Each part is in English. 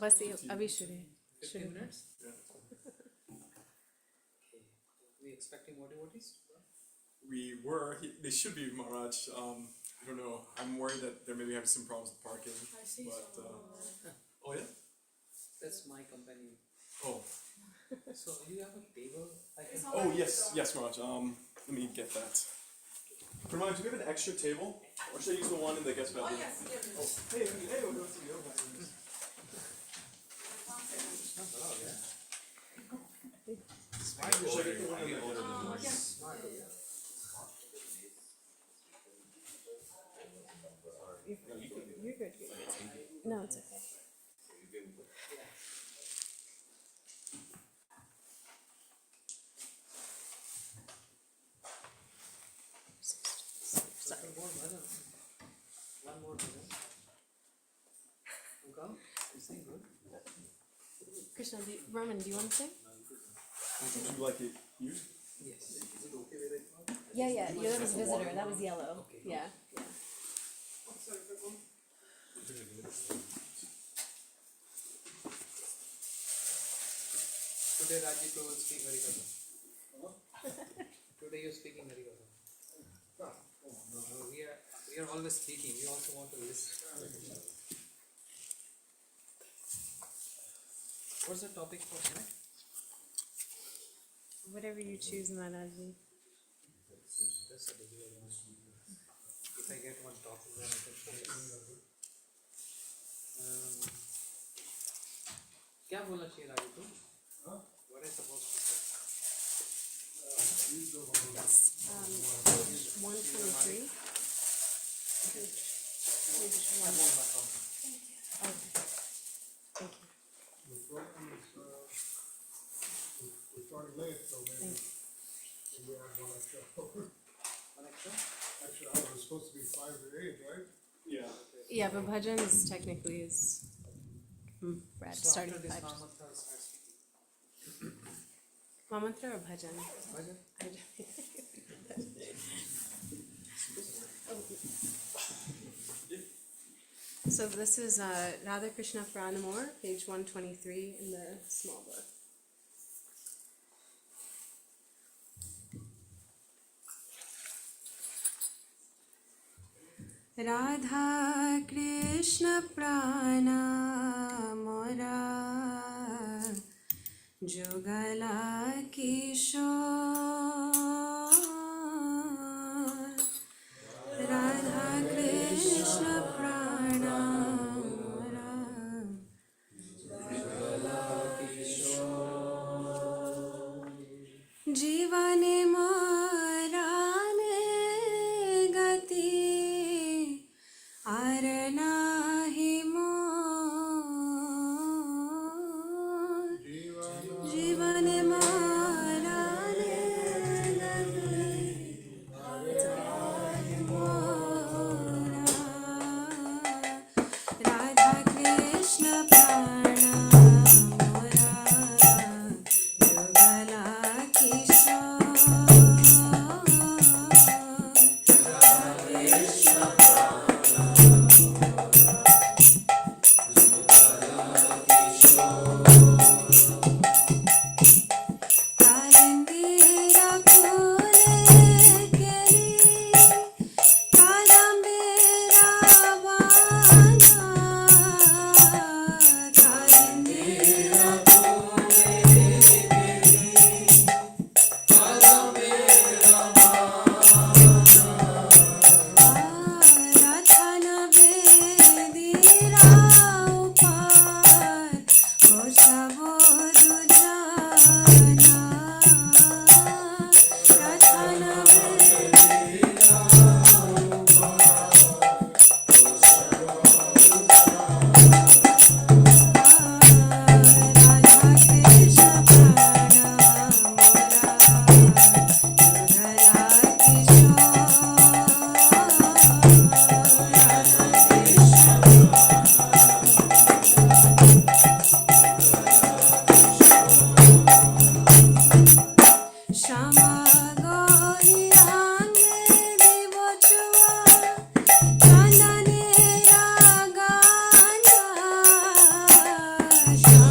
बस ये अभी शुरू है. 15 minutes? Yeah. Okay. We expecting devotees? We were. They should be, Maharaj. I don't know. I'm worried that they're maybe having some problems with parking. I see But, some. oh yeah. That's my company. Oh. So you have a table? I can. Oh yes, yes, Maharaj. Let me get that. Maharaj, do we have an extra table, or should I use the one in the guest bedroom? Oh, yes, yes. Oh, hey, what's the deal? Smart. You're good. No, it's okay. Sorry. One more bhajan. You come? You sing good? Krishna, Raman, do you want to sing? Would you like it used? Yes. Is it okay with it? Yeah, that was visitor. That was yellow. Okay. Yeah. Today Rajiv will speak Harikatha. Today you're speaking Harikatha. No, we are always speaking. We also want to listen. What's the topic for tonight? Whatever you choose, Maharaji. That's a difficult one. If I get one topic, then I can share. क्या बोलना चाहिए राजू को? What is supposed to say? Page 123. Page 1. Okay. Thank you. The program is, we're starting late, so maybe we have one extra hour. One extra? Extra hour, it's supposed to be 5 to 8, right? Yeah. Yeah, but bhajans technically is Brad So starting after this 5. Mahamantra start speaking. Mamantra or bhajan? Bhajan? So this is Radha Krishna Pranamore, page 123 in the small book. Radha Krishna Pranamora Jugala Kishore Radha Krishna Pranamora Jivane Marane Gati Aranahi Mor Jivane Marane Radha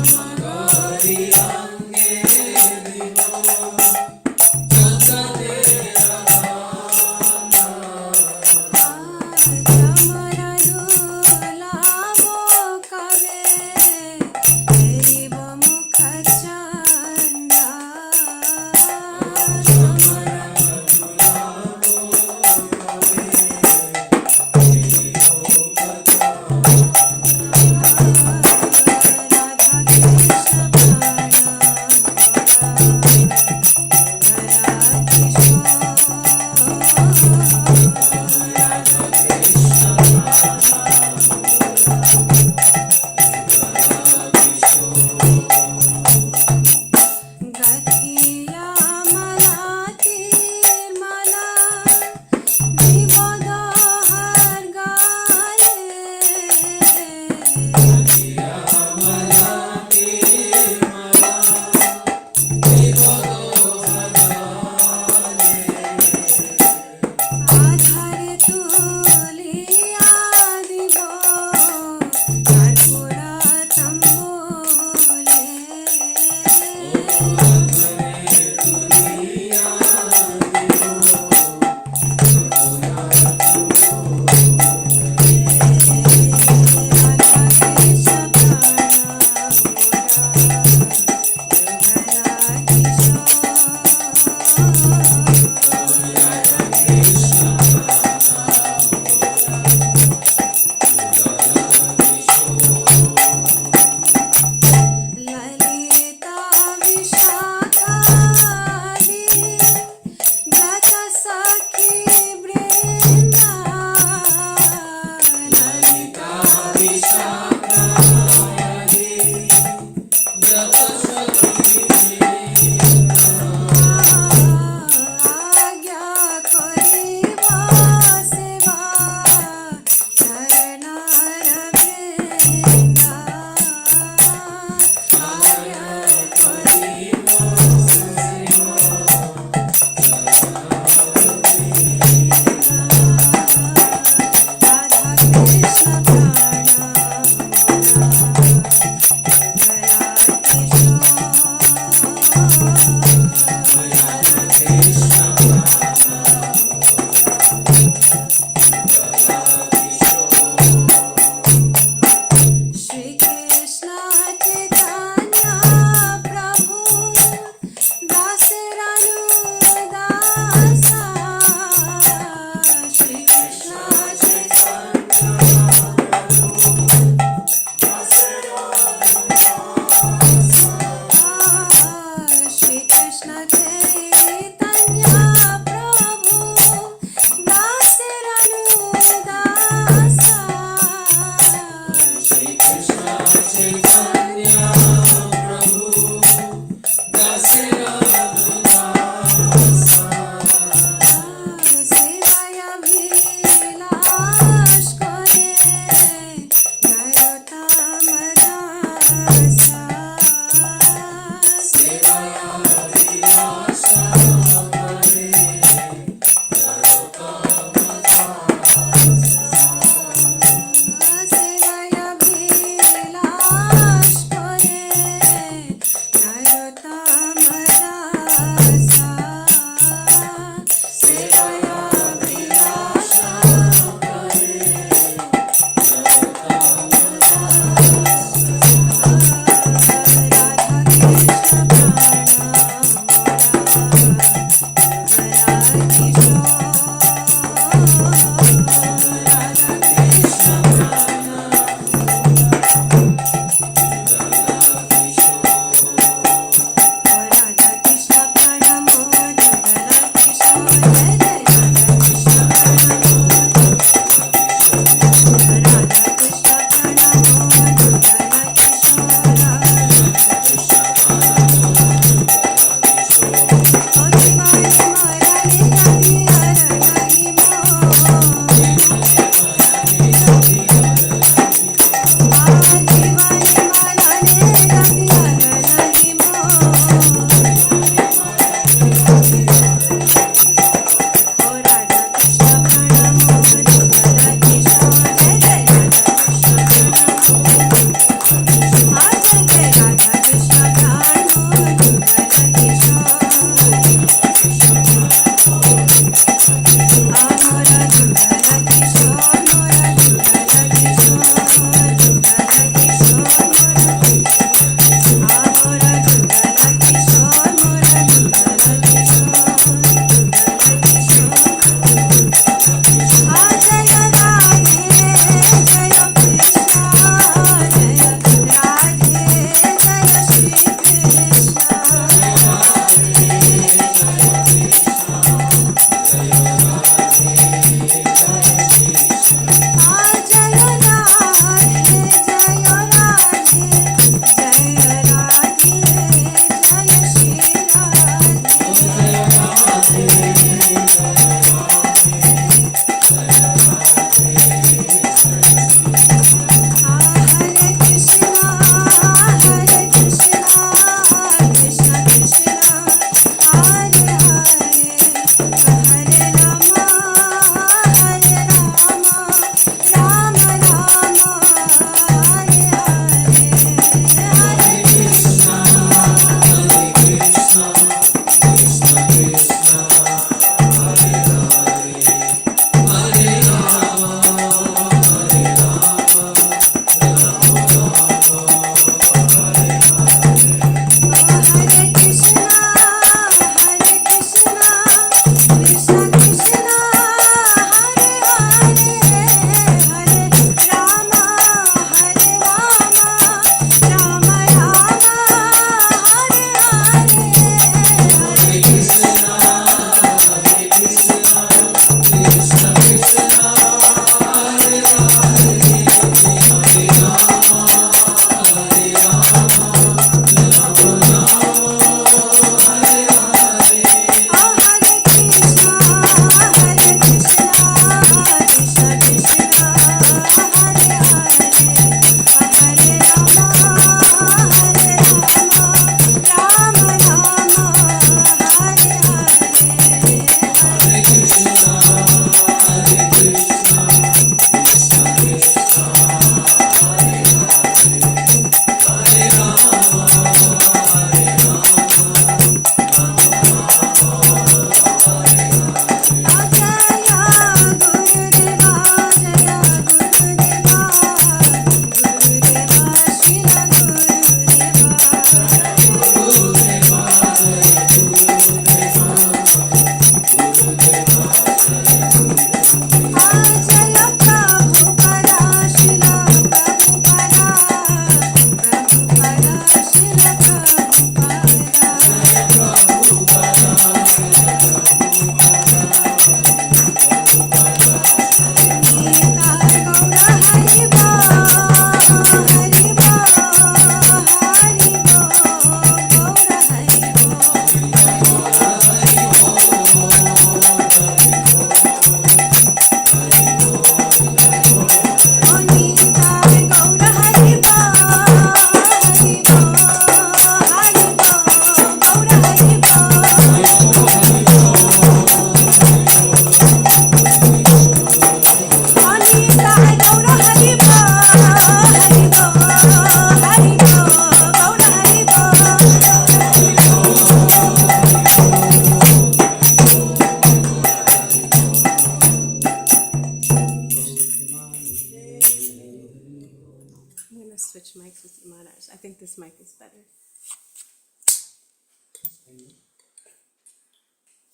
matters. I think this mic is better.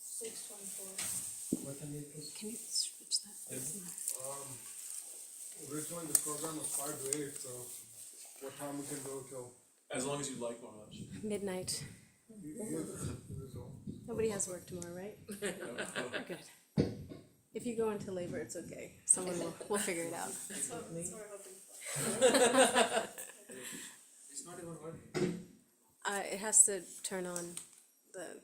624. What time it was? Can you switch that? It's not- Originally the program was 5 to 8, so what time we can go till? As long as you like Maharaj. Midnight. Nobody has work tomorrow, right? We're good. If you go into labor, it's okay. Someone will figure it out. It's not even working. It has to turn on the.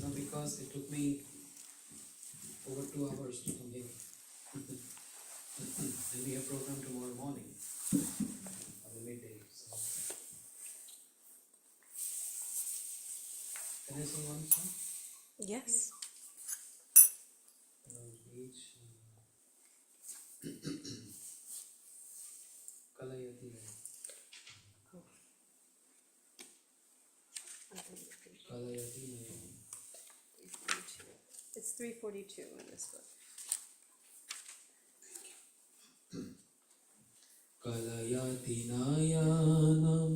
No, because it took me over 2 hours to come here. And we have program tomorrow morning at the midday. So. Can I sing one song? Yes. Beach. Kalayati. Kalayati. It's 342 in this book. Kalayati nayanam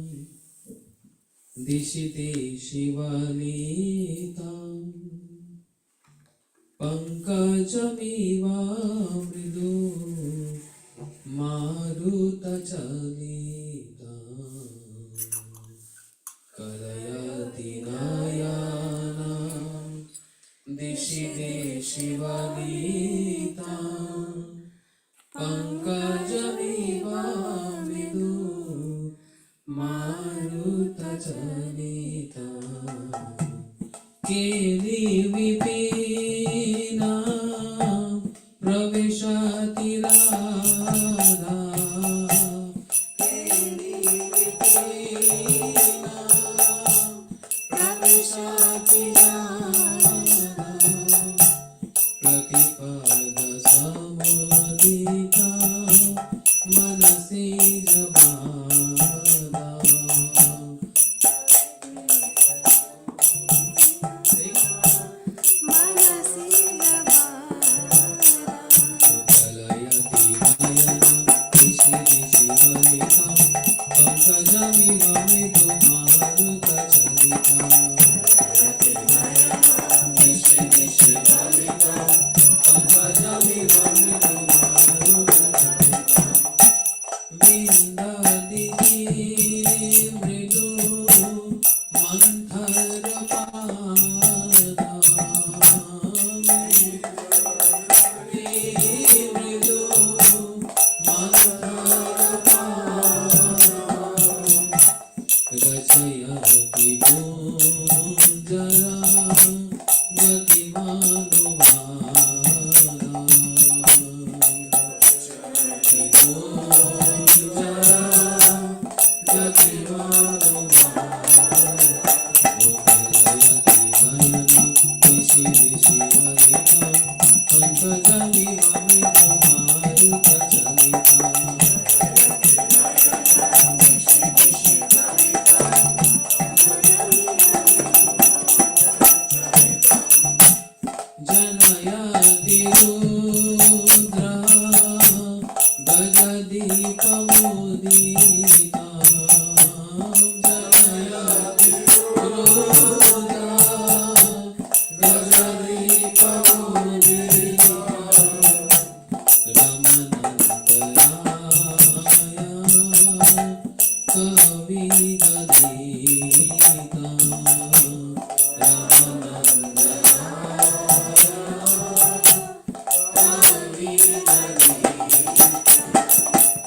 dishite shivalitam pankajamiva mridu maruta chalitam Kalayati nayanam dishite shivalitam pankajamiva mridu maruta chalitam Keli vipina praveshati radha Keli vipina praveshati radha Pratipada samudita manasi jabada Kalayati nayana dishi dishi valita pankajami vamidu maruta chalita Kalayati nayana dishi dishi valita pankajami vamidu maruta chalita Vindadiki mridu manthara pada Rajayati Gunjara Gati Manuvara Rajayati Gunjara Gati Manuvara Kalayati Nayana Dishi Dishi Valita Pankajami Vamidu Maruta Chalita Janayati Rudra Gajadipamudita Janayati Rudra Gajadipamudita Ramanandaraya Kavi Gadita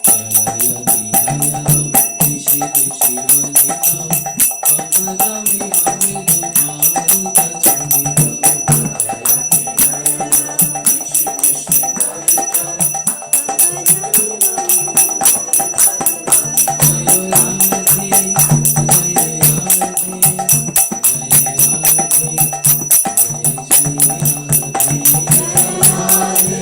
Kalayati nayanam dishi dishi valitam pankajami vamidu maruta chalita Kalayati nayanam dishi dishi valitam Jaya Radhe Jaya Radhe Jaya Radhe Jaya Shri Radhe Jaya Radhe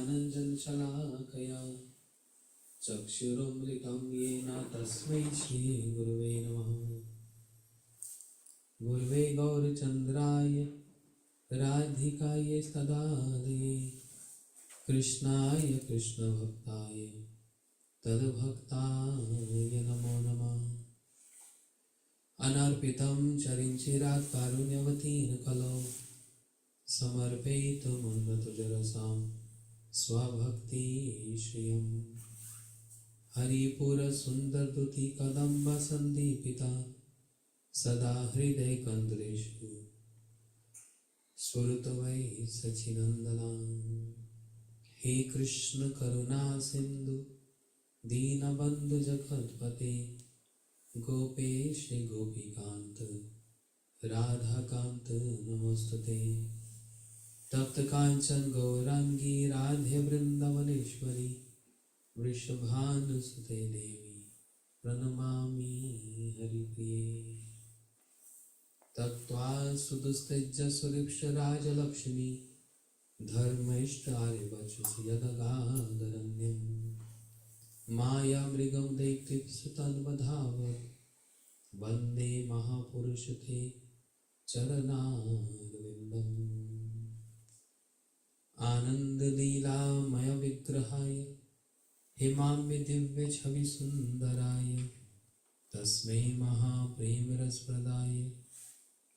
ज्ञानञ्जनशलाकया चक्षुरुन्मिलितं येन तस्मै श्रीगुरवे नमः। गुरवे गौरचन्द्राय राधिकाय तदालये कृष्णाय कृष्णभक्ताय तद्भक्ताय नमो नमः। अनर्पितं चरिञ्चिरात् कारुण्यवतीर्न कलौ समर्पयितुमुन्नतजरसां स्वभक्तिश्रियम्। हरिपुरसुन्दरदुती कदम्बसन्दीपिता सदा हृदयकन्द्रेषु स्फुरतु वै सचिनन्दना। हे कृष्ण करुणा सिन्धु दीनबन्धु जगत्पते गोपेश गोपीकान्त राधाकान्त नमोस्तुते। तप्त कांचन गौरांगी राधे वृंदावनेश्वरी वृषभानुसुते देवी प्रणमामि हरिप्रिये। तत्त्वा सुदुस्तेज सुरेक्षराजलक्ष्मी धर्मैष्ठ आर्यवचसि यदगादरण्यम्। माया मृगं दैत्युत्सुतन्वधावत् वन्दे महापुरुषते चरणारविन्दम्। आनन्दलीलामय विग्रहाय हेमाम्य दिव्य छवि सुन्दराय तस्मै महाप्रेमरसप्रदाय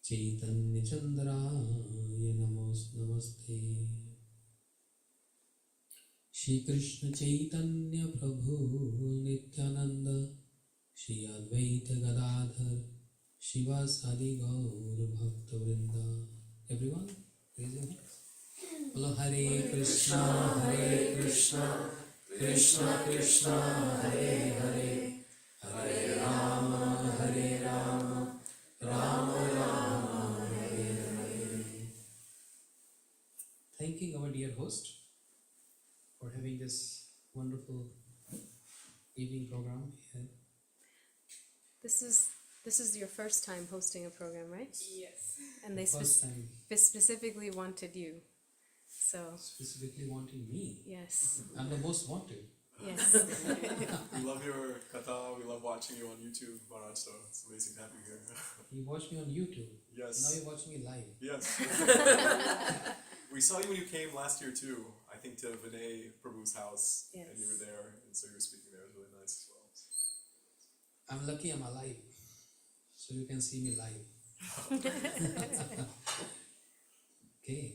चैतन्य चन्द्राय नमोस्ते। श्री कृष्ण चैतन्य प्रभु नित्यानंद श्री अद्वैत गदाधर शिवासादि गौर भक्त वृंदा। Everyone raise your hands. बोलो हरे Krishna Krishna Krishna Hare Hare Hare Ram Ram Ram Hare Hare. Thanking our dear host for having this wonderful evening program here. This is your first time hosting a program, right? Yes. And they First time specifically wanted you. So specifically wanting me. yes. I'm the most wanted. Yes. We love your katha, we love watching you on YouTube, Maharaj, so it's amazing to have you here. You watch me on YouTube. Yes. Now you're watching me live. Yes. We saw you when you came last year too, I think to Vinay Prabhu's house, Yes. and you were there, and so you were speaking there. It was really nice as well. I'm lucky I'm alive, so you can see me live. Okay.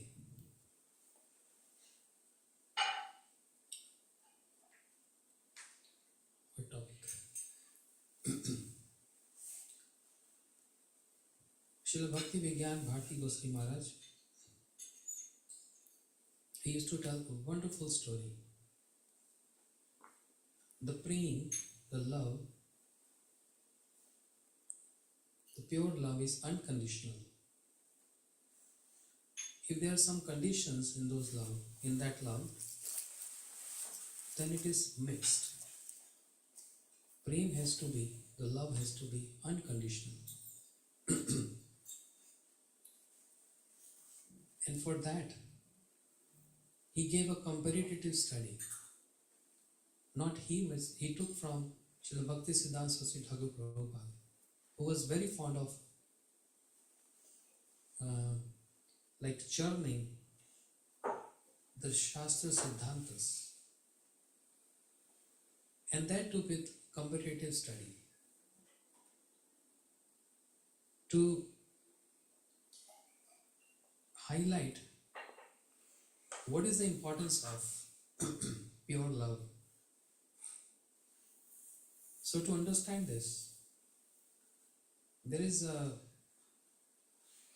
What topic? Srila Bhakti Vigyan Bharti Goswami Maharaj, he used to tell a wonderful story. The prem, the love, the pure love is unconditional. If there are some conditions in that love, then it is mixed. Prem has to be, the love has to be unconditional. And for that, he gave a comparative study. Not he took from Srila Bhakti Siddhanta Saraswati Thakur Prabhupada, who was very fond of churning the Shastra Siddhantas, and that too with comparative study, to highlight what is the importance of pure love. So to understand this, there is a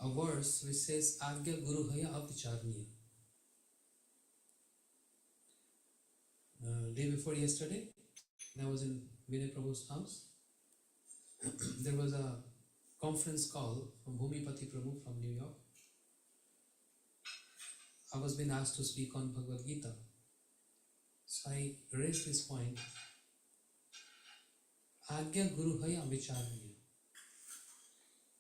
verse which says Agya Guru Haya Avicharniya. Day before yesterday, when I was in Vinay Prabhu's house, there was a conference call from Bhumipati Prabhu from New York. I was being asked to speak on Bhagavad Gita. So I raised this point. Agya Guru Haya Avicharniya.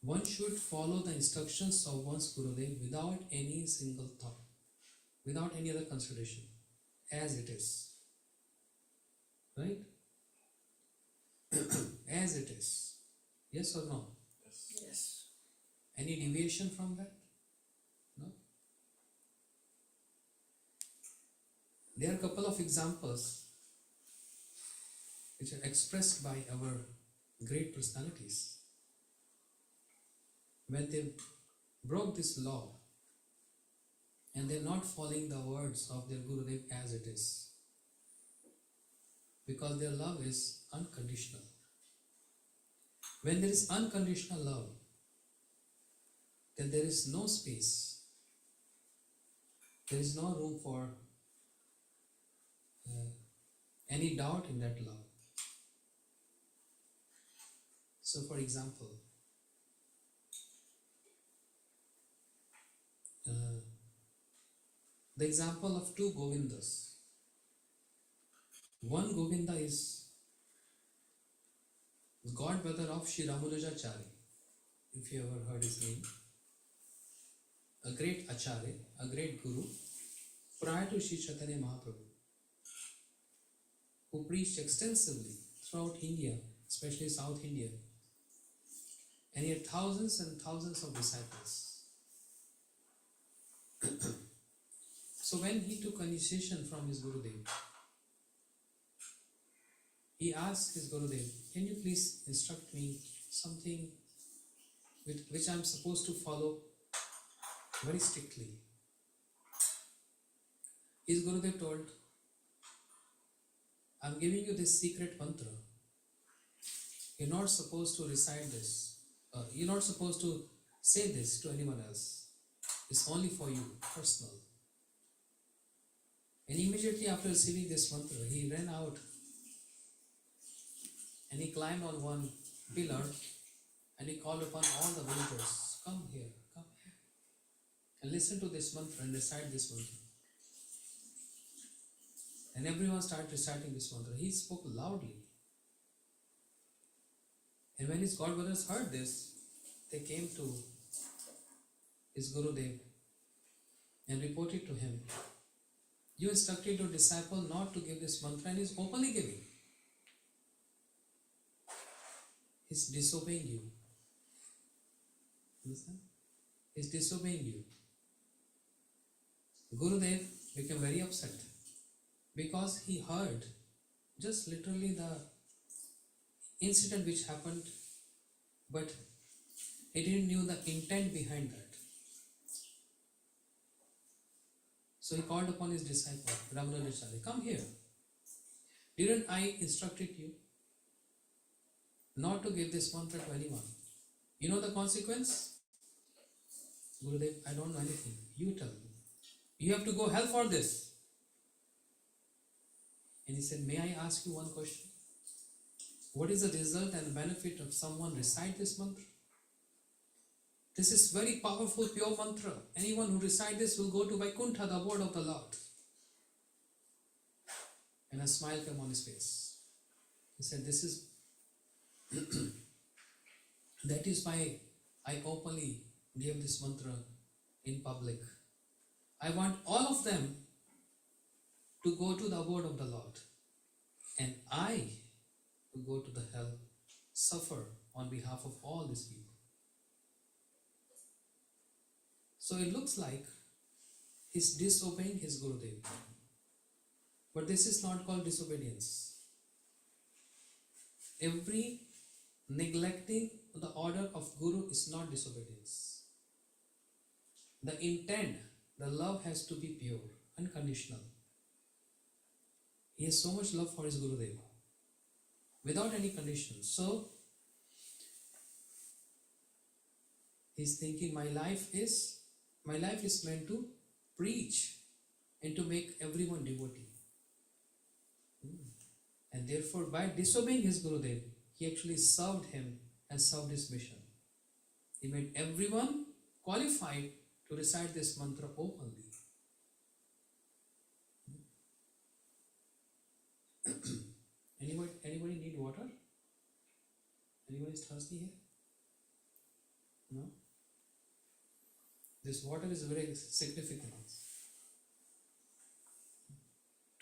One should follow the instructions of one's Gurudev without any single thought, without any other consideration. as it is. Right? As it is. Yes or no? Yes. Any deviation from that? No? There are a couple of examples which are expressed by our great personalities. When they broke this law and they're not following the words of their Gurudev as it is, because their love is unconditional. When there is unconditional love, then there is no space, there is no room for any doubt in that love. So, for example, the example of two Govindas. One Govinda is god brother of Sri Ramanujacharya, if you ever heard his name. A great Acharya, a great Guru, prior to Sri Chaitanya Mahaprabhu, who preached extensively throughout India, especially South India, and he had thousands and thousands of disciples. So when he took initiation from his Gurudev, he asked his Gurudev, can you please instruct me something which I am supposed to follow very strictly? His Gurudev told, I am giving you this secret mantra. You're not supposed to recite this. You're not supposed to say this to anyone else. It's only for you, personal. And immediately after receiving this mantra, he ran out and he climbed on one pillar and he called upon all the villagers, come here, and listen to this mantra and recite this mantra. And everyone started reciting this mantra. He spoke loudly. And when his god brothers heard this, they came to his Gurudev and reported to him, you instructed your disciple not to give this mantra and he's openly giving. He's disobeying you. Understand? He's disobeying you. Gurudev became very upset because he heard just literally the incident which happened, but he didn't know the intent behind that. So he called upon his disciple, Ramanujacharya, come here. Didn't I instructed you not to give this mantra to anyone? You know the consequence? Gurudev, I don't know anything. You tell me. You have to go hell for this. And he said, may I ask you one question? What is the result and benefit of someone recite this mantra? This is very powerful, pure mantra. Anyone who recite this will go to Vaikuntha, the abode of the Lord. And a smile came on his face. He said, this is, that is why I openly gave this mantra in public. I want all of them to go to the abode of the Lord. And I will go to the hell, suffer on behalf of all these people. So it looks like he's disobeying his Gurudev. But this is not called disobedience. Every neglecting the order of Guru is not disobedience. The intent, the love has to be pure, unconditional. He has so much love for his Gurudev without any conditions. So he's thinking, my life is meant to preach and to make everyone devotee. And therefore, by disobeying his Gurudev, he actually served him and served his mission. He made everyone qualified to recite this mantra openly. Anybody need water? Anybody is thirsty here? No? This water is very significant.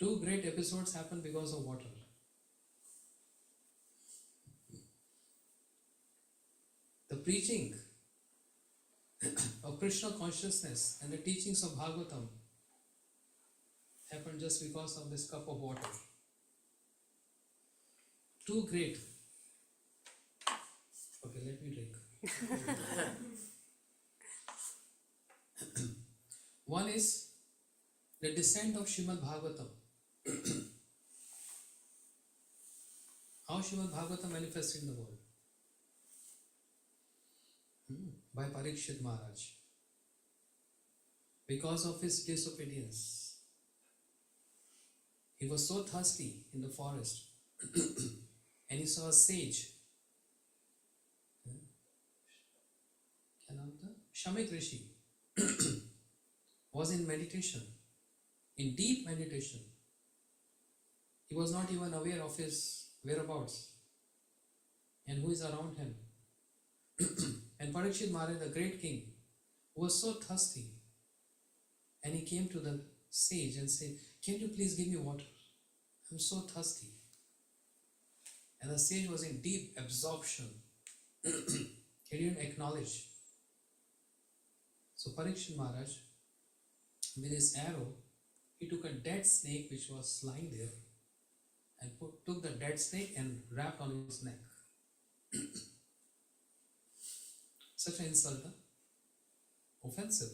Two great episodes happened because of water. The preaching of Krishna consciousness and the teachings of Bhagavatam happened just because of this cup of water. Two great. Okay, let me drink. One is the descent of Srimad Bhagavatam. How Srimad Bhagavatam manifested in the world? By Parikshit Maharaj. Because of his disobedience. He was so thirsty in the forest and he saw a sage. Shamik Rishi was in meditation, in deep meditation. He was not even aware of his whereabouts and who is around him. And Parikshit Maharaj, the great king, was so thirsty, and he came to the sage and said, "Can you please give me water? I'm so thirsty." And the sage was in deep absorption. He didn't acknowledge. So Parikshit Maharaj, with his arrow, he took a dead snake which was lying there and took the dead snake and wrapped on his neck. Such an insult, huh? Offensive.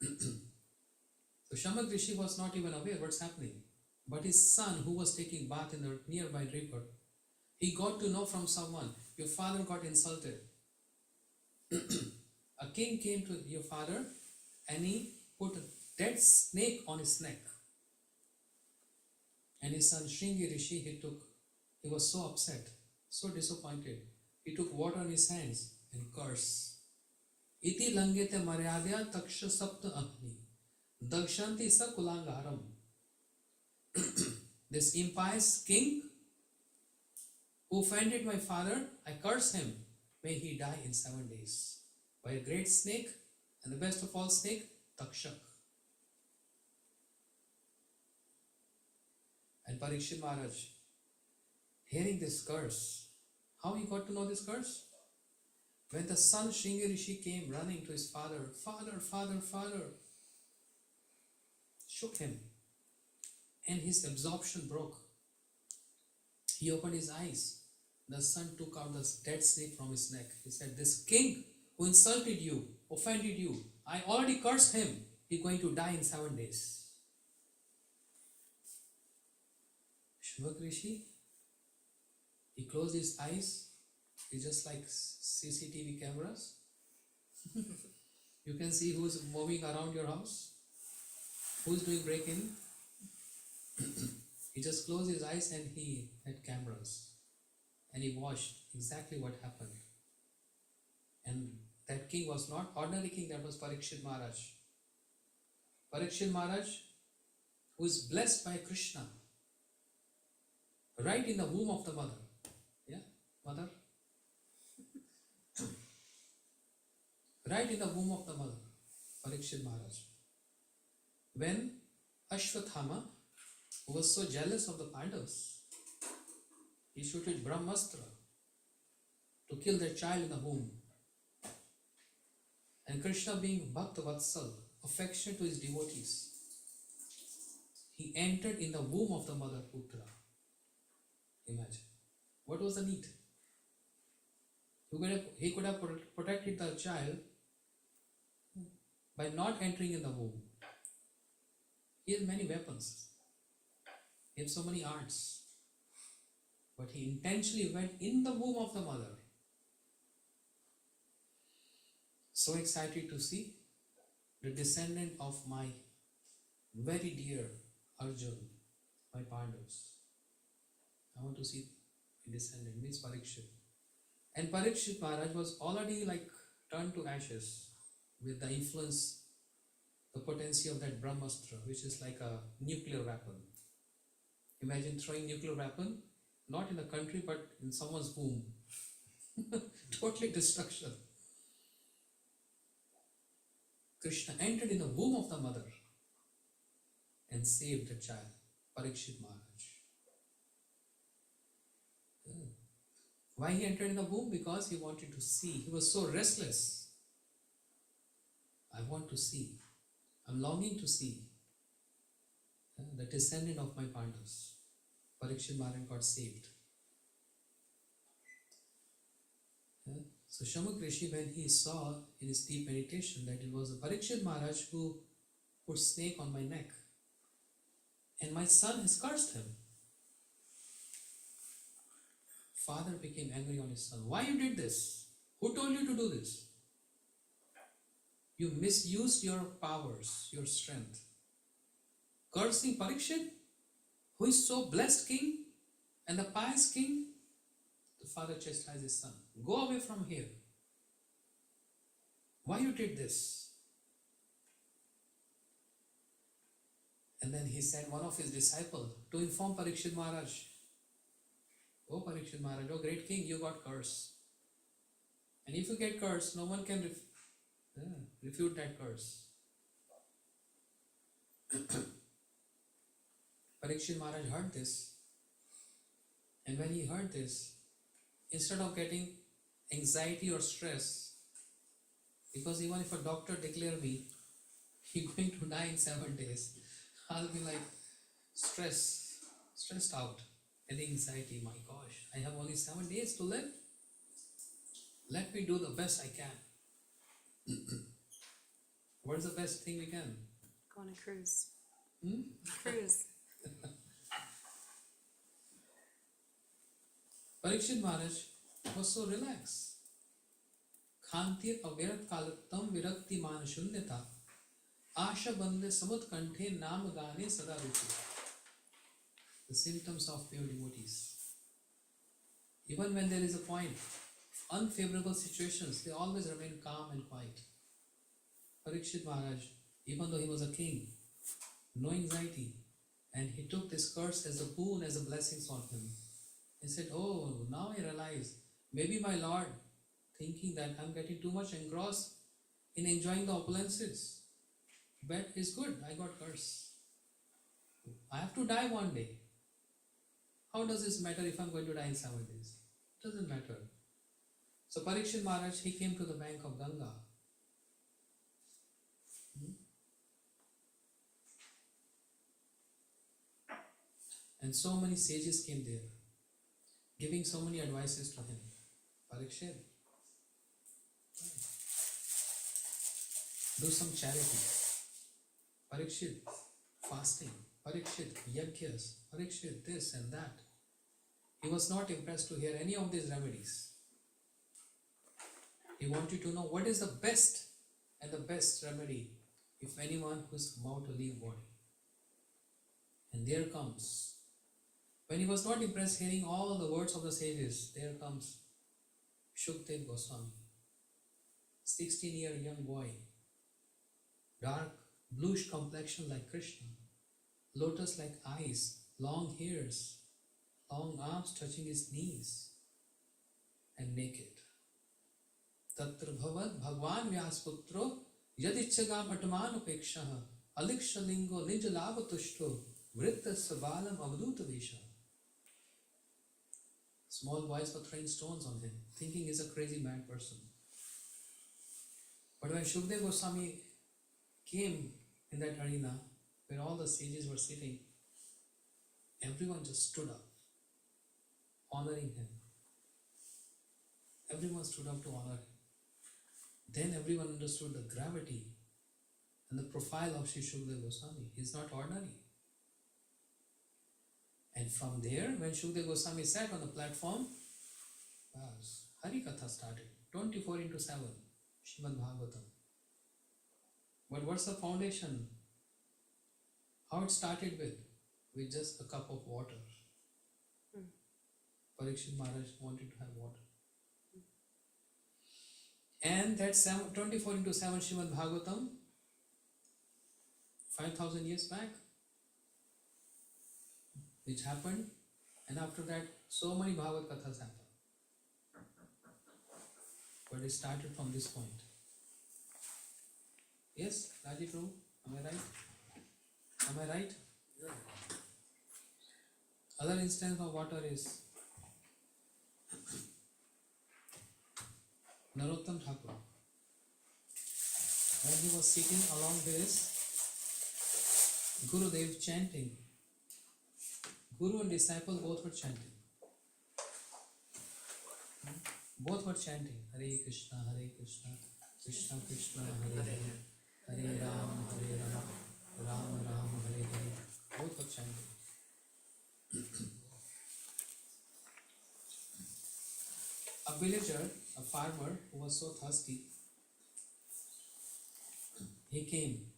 So Shamak Rishi was not even aware what's happening. But his son, who was taking bath in the nearby river, he got to know from someone, your father got insulted. A king came to your father and he put a dead snake on his neck. And his son Shringi Rishi, he was so upset, so disappointed. He took water in his hands and cursed. Iti langete maryadya taksha sapta ahni dakshanti sa kulangaram. This impious king who offended my father, I curse him. May he die in 7 days. By a great snake, and the best of all snake, Takshak. And Parikshit Maharaj, hearing this curse, how he got to know this curse? When the son Shringi Rishi came running to his father, father, shook him, and his absorption broke. He opened his eyes. The son took out the dead snake from his neck. He said, this king who insulted you, offended you, I already cursed him. He's going to die in 7 days. Shubhak Rishi, he closed his eyes. It's just like CCTV cameras. You can see who's moving around your house, who's doing break-in. He just closed his eyes and he had cameras. And he watched exactly what happened. And that king was not ordinary king, that was Parikshit Maharaj. Parikshit Maharaj, who is blessed by Krishna, right in the womb of the mother. Yeah, mother? Right in the womb of the mother, Parikshit Maharaj. When Ashwathama, who was so jealous of the Pandavas, he shooted Brahmastra to kill their child in the womb. And Krishna, being Bhakta Vatsal, affectionate to his devotees, he entered in the womb of the mother Putra. Imagine. What was the need? He could have protected the child by not entering in the womb. He has many weapons. He has so many arts. But he intentionally went in the womb of the mother. So excited to see the descendant of my very dear Arjun, my Pandavas. I want to see a descendant, means Parikshit. And Parikshit Maharaj was already like turned to ashes with the influence, the potency of that Brahmastra, which is like a nuclear weapon. Imagine throwing nuclear weapon, not in a country, but in someone's womb. Totally destruction. Krishna entered in the womb of the mother and saved the child, Parikshit Maharaj. Why he entered in the womb? Because he wanted to see. He was so restless. I want to see. I'm longing to see the descendant of my Pandavas. Parikshit Maharaj got saved. So Shamak Rishi, when he saw in his deep meditation that it was a Parikshit Maharaj who put snake on my neck, and my son has cursed him. Father became angry on his son. Why you did this? Who told you to do this? You misused your powers, your strength. Cursing Parikshit, who is so blessed king and the pious king. The father chastised his son. Go away from here. Why you did this? And then he sent one of his disciples to inform Parikshit Maharaj. Oh Parikshit Maharaj, oh great king, you got cursed. And if you get cursed, no one can refute that curse. Parikshit Maharaj heard this. And when he heard this, instead of getting anxiety or stress, because even if a doctor declare me, you're going to die in 7 days, I'll be like stressed out, and anxiety, my gosh, I have only 7 days to live. Let me do the best I can. What is the best thing we can? Go on a cruise. Hmm? Cruise. Parikshit Maharaj was so relaxed. Khantir avirat kalattam virakti man shunyata asha bande samut kanthe naam gane sada ruchi. The symptoms of pure devotees. Even when there is a point, unfavorable situations, they always remain calm and quiet. Parikshit Maharaj, even though he was a king, no anxiety, and he took this curse as a boon, as a blessing on him. He said, oh, now I realize, maybe my Lord, thinking that I'm getting too much engrossed in enjoying the opulences. But it's good, I got cursed. I have to die one day. How does this matter if I'm going to die in 7 days? It doesn't matter. So Parikshit Maharaj, he came to the bank of Ganga. And so many sages came there, giving so many advices to him. Parikshit, do some charity. Parikshit, fasting. Parikshit, yagyas. Parikshit, this and that. He was not impressed to hear any of these remedies. He wanted to know what is the best and the best remedy if anyone who is about to leave body. And there comes, when he was not impressed hearing all the words of the sages, there comes Shukdev Goswami, 16-year young boy, dark, bluish complexion like Krishna, lotus-like eyes, long hairs, long arms touching his knees, and naked. Tatra bhavad bhagwan vyasputro yadichagam atman upekshaha alikshalingo nijalabatushto vritta balam avduta vesha. Small boys were throwing stones on him, thinking he's a crazy mad person. But when Shukdev Goswami came in that arena where all the sages were sitting, everyone just stood up, honoring him. Everyone stood up to honor him. Then everyone understood the gravity and the profile of Sri Shukdev Goswami. He is not ordinary. And from there, when Shukdev Goswami sat on the platform, Hari Katha started, 24/7, Srimad Bhagavatam. But what's the foundation? How it started with just a cup of water. Parikshit Maharaj wanted to have water. And that 24/7 Srimad Bhagavatam, 5,000 years back, which happened, and after that, so many Bhagavad Kathas happened. But it started from this point. Yes, Raji Prabhu, am I right? Am I right? Other instance of water is Narottam Thakur. When he was sitting along with his Gurudev chanting, Guru and disciple both were chanting. Both were chanting Hare Krishna, Krishna Krishna, Hare Hare, Hare Ram, Ram Ram, Hare Hare. Both were chanting. A villager, a farmer who was so thirsty, he came.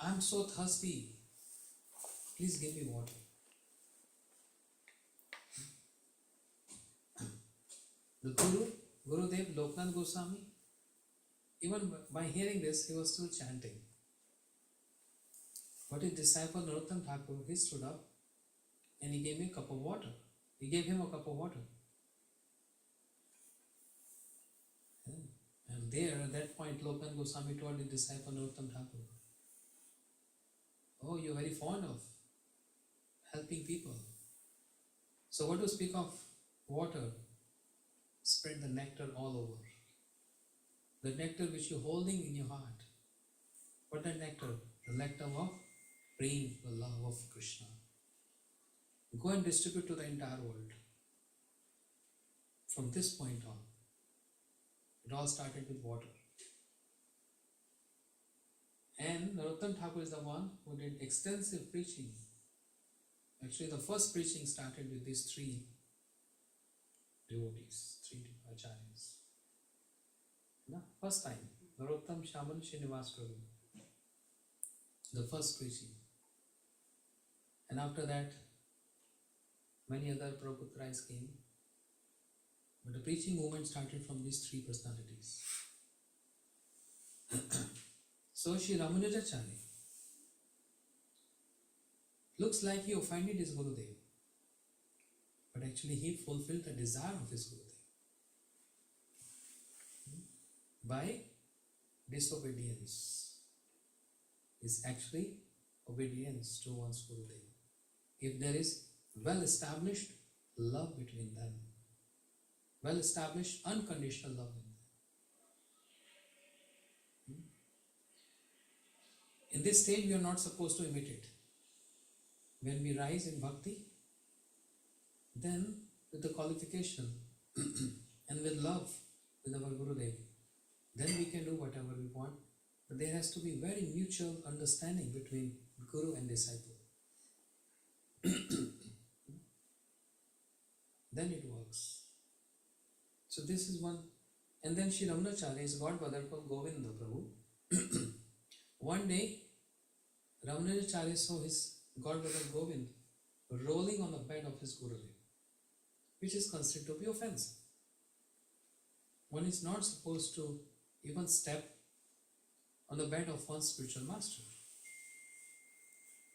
I'm so thirsty. Please give me water. The Gurudev Loknath Goswami, even by hearing this, he was still chanting. But his disciple Narottam Thakur, he stood up and he gave me a cup of water. He gave him a cup of water. And there, at that point, Loknath Goswami told his disciple Narottam Thakur, oh, you're very fond of helping people. So what to speak of water? Spread the nectar all over. The nectar which you're holding in your heart. What the nectar? The nectar of praying the love of Krishna. Go and distribute to the entire world. From this point on, it all started with water. And Narottam Thakur is the one who did extensive preaching. Actually, the first preaching started with these three devotees, three acharyas. No? First time, Narottam Shaman Srinivas Prabhu. The first preaching. And after that, many other Prabhupatras came. But the preaching movement started from these three personalities. So Shri Ramanujacharya looks like he offended his Gurudev, but actually he fulfilled the desire of his Gurudev by disobedience. Is actually obedience to one's Gurudev. If there is well-established love between them, well-established unconditional love in them. In this stage, we are not supposed to imitate. When we rise in bhakti, then with the qualification and with love with our Gurudev, then we can do whatever we want. But there has to be very mutual understanding between Guru and disciple. Then it works. So this is one. And then Shri Ramanujacharya, his godbrother called Govinda Prabhu. One day, Ramanujacharya saw his godbrother Govind rolling on the bed of his Gurudev, which is considered to be offensive. One is not supposed to even step on the bed of one's spiritual master.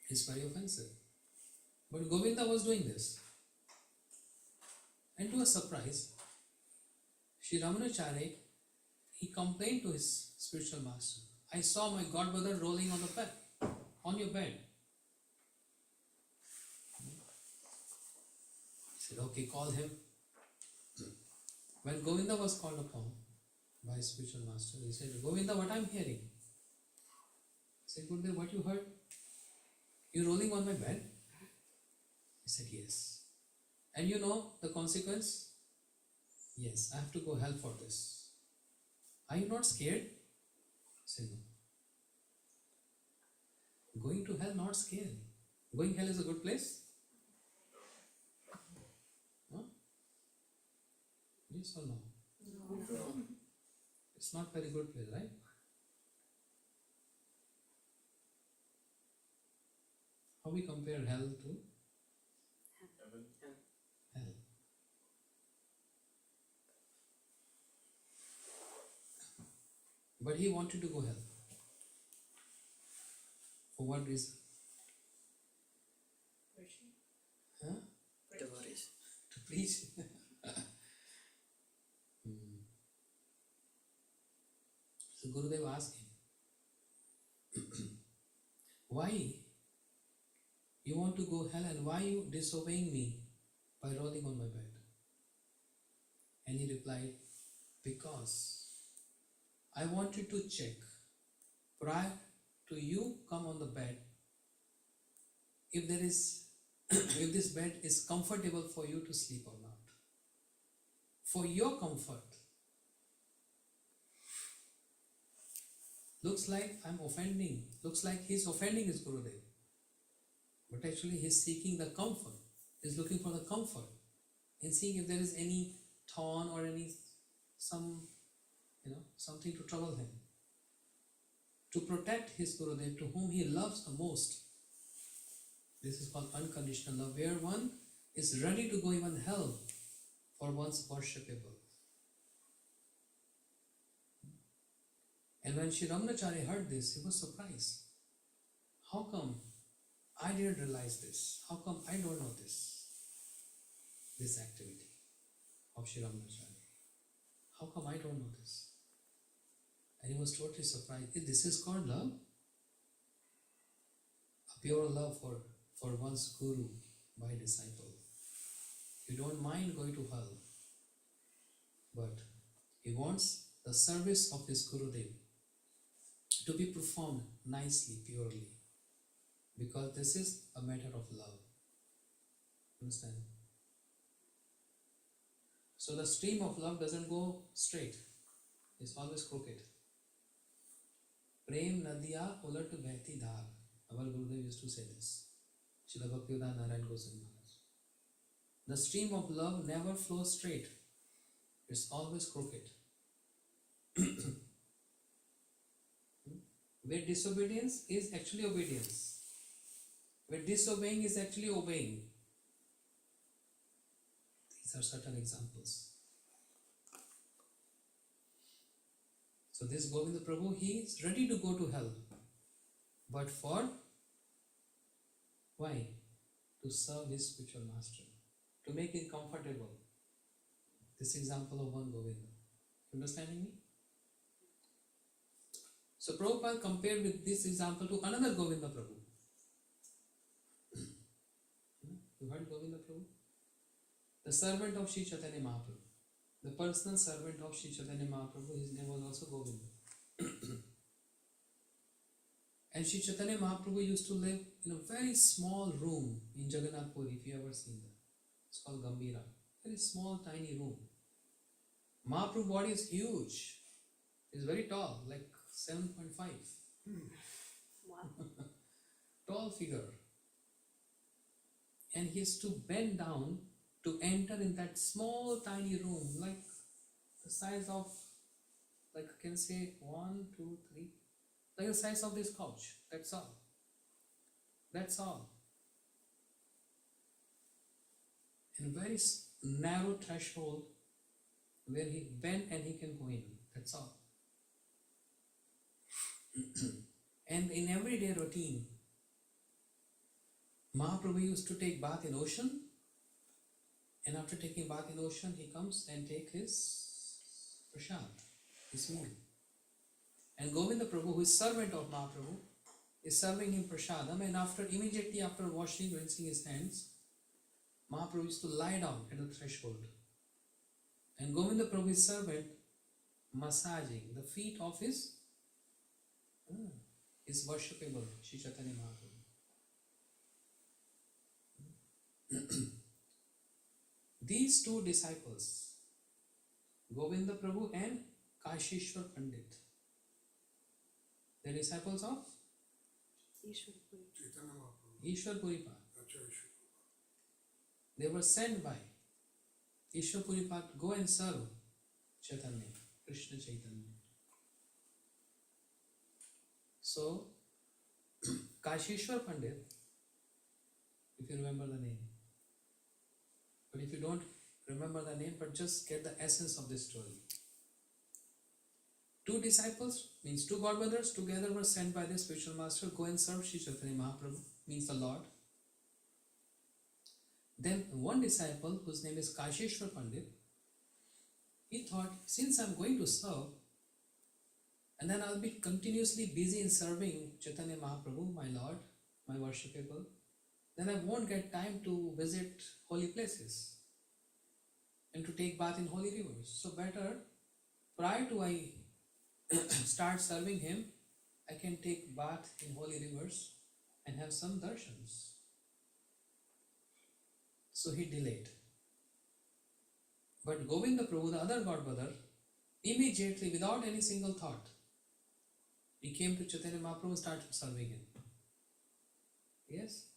It's very offensive. But Govinda was doing this. And to a surprise, Shri Ramanujacharya, he complained to his spiritual master, I saw my godbrother rolling on the bed, on your bed. He said, okay, call him. When Govinda was called upon by his spiritual master, he said, Govinda, what I'm hearing? He said, Gurudev, what you heard? You rolling on my bed? He said, yes. And you know the consequence? Yes, I have to go hell for this. Are you not scared? He said, no. Going to hell, not scary. Going hell is a good place? Huh? Yes or no? No. It's not very good place, right? How we compare hell to Heaven. hell? But he wanted to go hell. For what reason? Huh? Devotees. To preach. So Gurudev asked him, why you want to go hell and why you disobeying me by rolling on my bed? And he replied, because I wanted to check prior to you come on the bed if there is if this bed is comfortable for you to sleep or not. For your comfort. Looks like I'm offending. Looks like he's offending his Gurudev. But actually he's seeking the comfort. He's looking for the comfort and seeing if there is any thorn or something to trouble him. To protect his Gurudev, to whom he loves the most. This is called unconditional love, where one is ready to go even hell for one's worshipable. And when Sri Ramanacharya heard this, he was surprised. How come I didn't realize this? How come I don't know this activity of Sri Ramanacharya? How come I don't know this? And he was totally surprised. This is called love? A pure love for one's guru by disciple. You don't mind going to hell, but he wants the service of his Gurudev to be performed nicely, purely, because this is a matter of love. Understand? So the stream of love doesn't go straight, it's always crooked. Prem Nadiya Ulat Bhati Dhar. Our Gurudev used to say this. Srila Bhaktivedanta Narayan Goswami Maharaj. The stream of love never flows straight. It's always crooked. Where disobedience is actually obedience. Where disobeying is actually obeying. These are certain examples. So this Govinda Prabhu, he is ready to go to hell. But for why? To serve his spiritual master. To make it comfortable. This example of one Govinda. Understanding me? So Prabhupada compared with this example to another Govinda Prabhu. You heard Govinda Prabhu? The servant of Sri Chaitanya Mahaprabhu. The personal servant of Sri Chaitanya Mahaprabhu, his name was also Govinda. And Sri Chaitanya Mahaprabhu used to live in a very small room in Jagannath Puri, if you ever seen that. It's called Gambira. Very small, tiny room. Mahaprabhu's body is huge. He's very tall, like 7.5. Wow. Tall figure. And he has to bend down to enter in that small, tiny room, like the size of, like I can say 1, 2, 3, like the size of this couch. That's all. That's all. And very narrow threshold where he bend and he can go in. That's all. And in everyday routine, Mahaprabhu used to take bath in ocean, and after taking bath in ocean, he comes and take his prasad, his meal. And Govinda Prabhu, who is servant of Mahaprabhu, is serving him prasadam, and immediately after washing, rinsing his hands, Mahaprabhu used to lie down at the threshold. And Govinda Prabhu, his servant, massaging the feet of his worshipable Sri Chaitanya Mahaprabhu. These two disciples, Govinda Prabhu and Kashishwar Pandit, they are disciples of Chaitanya Mahaprabhu. Ishwar Puripad. Acharya Ishwar. They were sent by Ishwar Puripad, go and serve Chaitanya, Krishna Chaitanya. So, Kashishwar Pandit, if you remember the name, but if you don't remember the name, but just get the essence of this story. Two disciples, means two godbrothers, together were sent by the spiritual master, go and serve Sri Chaitanya Mahaprabhu, means the Lord. Then one disciple, whose name is Kashishwar Pandit, he thought, since I am going to serve, And then I'll be continuously busy in serving Chaitanya Mahaprabhu, my Lord, my worshipable. Then I won't get time to visit holy places and to take bath in holy rivers. So better, prior to I start serving him, I can take bath in holy rivers and have some darshans. So he delayed. But Govinda Prabhu, the other god brother, immediately, without any single thought, he came to Chaitanya Mahaprabhu and started serving him. Yes?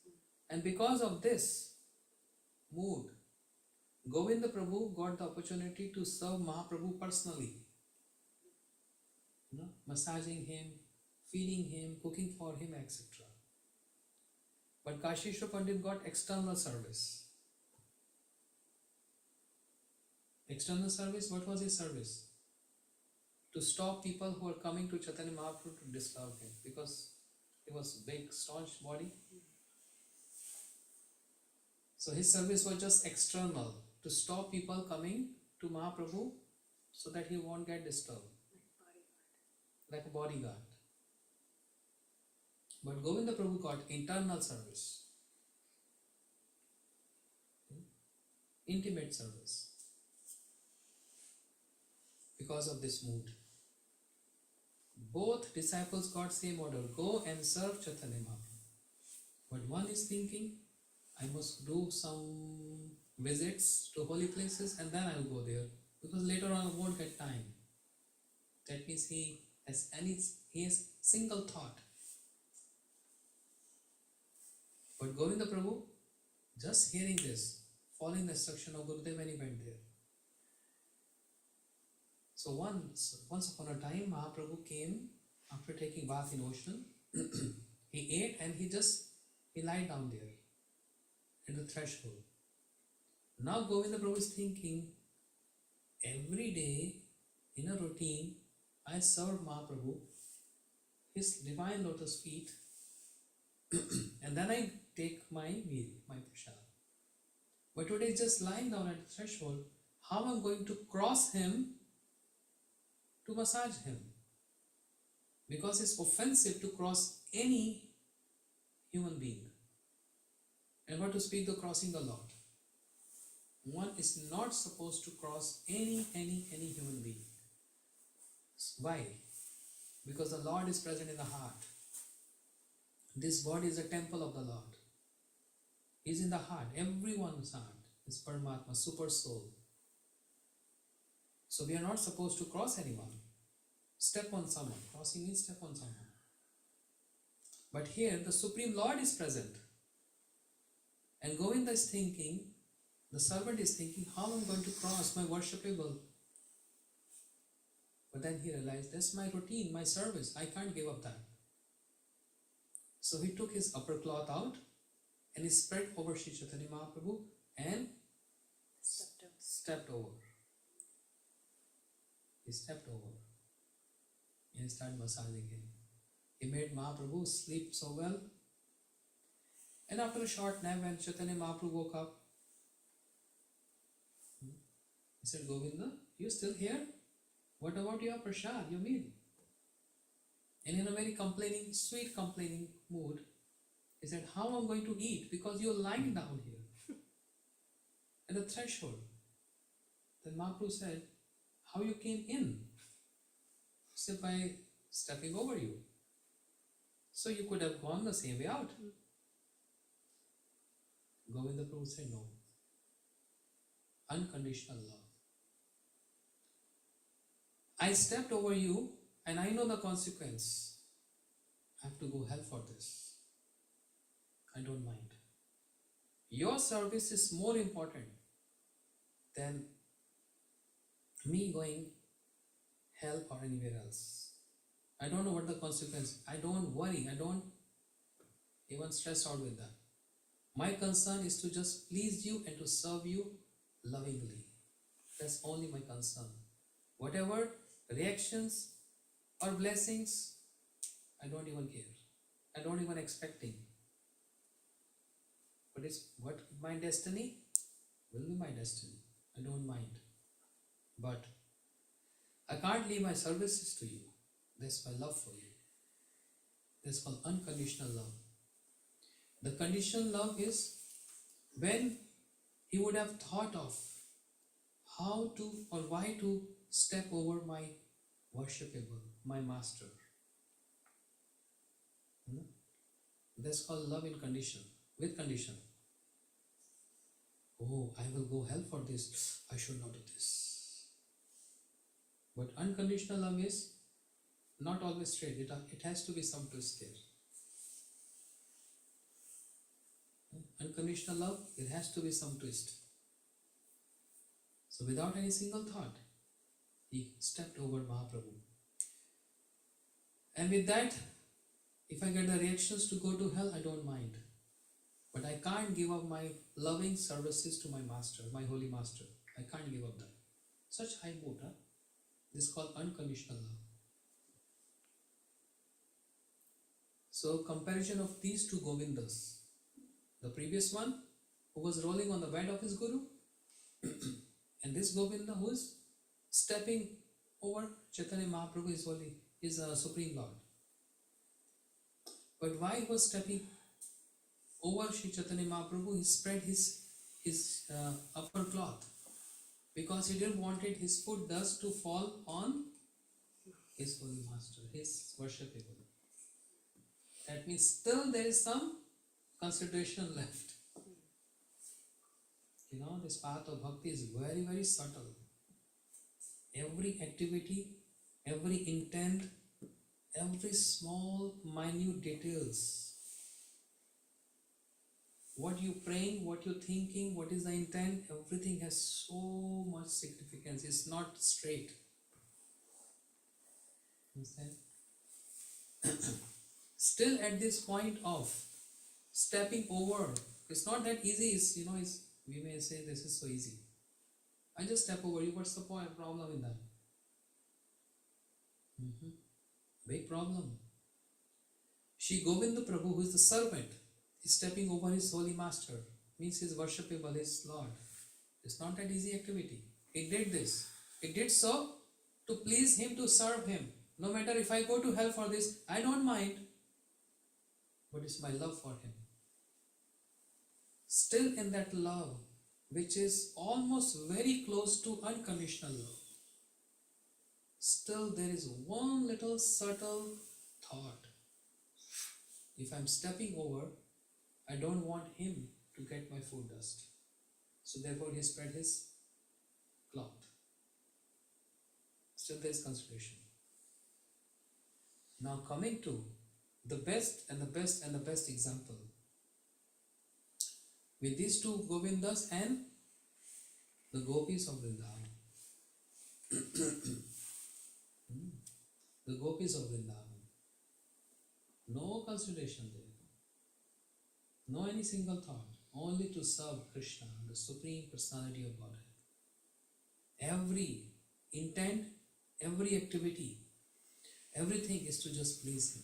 And because of this mood, Govinda Prabhu got the opportunity to serve Mahaprabhu personally. Massaging him, feeding him, cooking for him, etc. But Kashishwar Pandit got external service. External service, what was his service? To stop people who are coming to Chaitanya Mahaprabhu to disturb him, because he was big, staunch body. So his service was just external, to stop people coming to Mahaprabhu so that he won't get disturbed. Like a bodyguard. But Govinda Prabhu got internal service. Intimate service. Because of this mood. Both disciples got same order. Go and serve Chaitanya Mahaprabhu. But one is thinking, I must do some visits to holy places and then I will go there. Because later on I won't get time. That means he has single thought. But Govinda Prabhu, just hearing this, following the instruction of Gurudev, when he went there. So once upon a time, Mahaprabhu came after taking bath in ocean. He ate and he lied down there in the threshold. Now Govinda Prabhu is thinking, every day in a routine, I serve Mahaprabhu, his divine lotus feet, and then I take my meal, my prasad. But today just lying down at the threshold, how am I going to cross him to massage him? Because it's offensive to cross any human being. And what to speak the crossing the Lord. One is not supposed to cross any human being. Why? Because the Lord is present in the heart. This body is a temple of the Lord. He is in the heart. Everyone's heart is Paramatma, super soul. So we are not supposed to cross anyone. Step on someone. Crossing means step on someone. But here the Supreme Lord is present. And Govinda is thinking, the servant is thinking, how am I going to cross my worshipable? But then he realized, that's my routine, my service. I can't give up that. So he took his upper cloth out and he spread over Sri Chaitanya Mahaprabhu and stepped over. He stepped over and he started massaging him. He made Mahaprabhu sleep so well. And after a short nap, when Chaitanya Mahaprabhu woke up, he said, Govinda, you still here? What about your prasad, your meal? And in a very complaining, sweet complaining mood, he said, how am I going to eat? Because you're lying down here at the threshold. Then Mahaprabhu said, how you came in? He said, by stepping over you. So you could have gone the same way out. Govinda Prabhu said, no. Unconditional love. I stepped over you and I know the consequence. I have to go hell for this. I don't mind. Your service is more important than me going hell or anywhere else. I don't know what the consequence. I don't worry. I don't even stress out with that. My concern is to just please you and to serve you lovingly. That's only my concern. Whatever reactions or blessings, I don't even care. I don't even expecting. But it's what my destiny will be my destiny. I don't mind. But I can't leave my services to you. That's my love for you. That's called unconditional love. The conditional love is when he would have thought of how to or why to step over my worshipable, my master. That's called love in condition, with condition. Oh, I will go hell for this. I should not do this. But unconditional love is not always straight. It has to be some twist there. Unconditional love, there has to be some twist. So without any single thought, he stepped over Mahaprabhu. And with that, if I get the reactions to go to hell, I don't mind. But I can't give up my loving services to my master, my holy master. I can't give up that. Such high mood, huh? This is called unconditional love. So comparison of these two Govindas. The previous one who was rolling on the bed of his Guru and this Govinda who is stepping over Chaitanya Mahaprabhu is holy, is a Supreme Lord. But why he was stepping over Sri Chaitanya Mahaprabhu, he spread his upper cloth because he didn't wanted his foot dust to fall on his holy master, his worshipable. That means still there is some consideration left. You know, this path of bhakti is very, very subtle. Every activity, every intent, every small, minute details. What you praying, what you thinking, what is the intent, everything has so much significance. It's not straight. Understand? Still at this point of stepping over, it's not that easy. It's, we may say this is so easy. I just step over you. What's the problem in that? Big problem. Shri Govinda Prabhu, who is the servant, is stepping over his holy master, means his worshipable, his Lord. It's not that easy activity. He did this. He did so to please him, to serve him. No matter if I go to hell for this, I don't mind. But it's my love for him. Still in that love, which is almost very close to unconditional love, still there is one little subtle thought. If I'm stepping over, I don't want him to get my foot dust. So therefore he spread his cloth. Still there is consideration. Now coming to the best and the best and the best example. With these two Govindas and the gopis of Vrindavan. The gopis of Vrindavan. No consideration there. No any single thought. Only to serve Krishna, the Supreme Personality of Godhead. Every intent, every activity, everything is to just please him.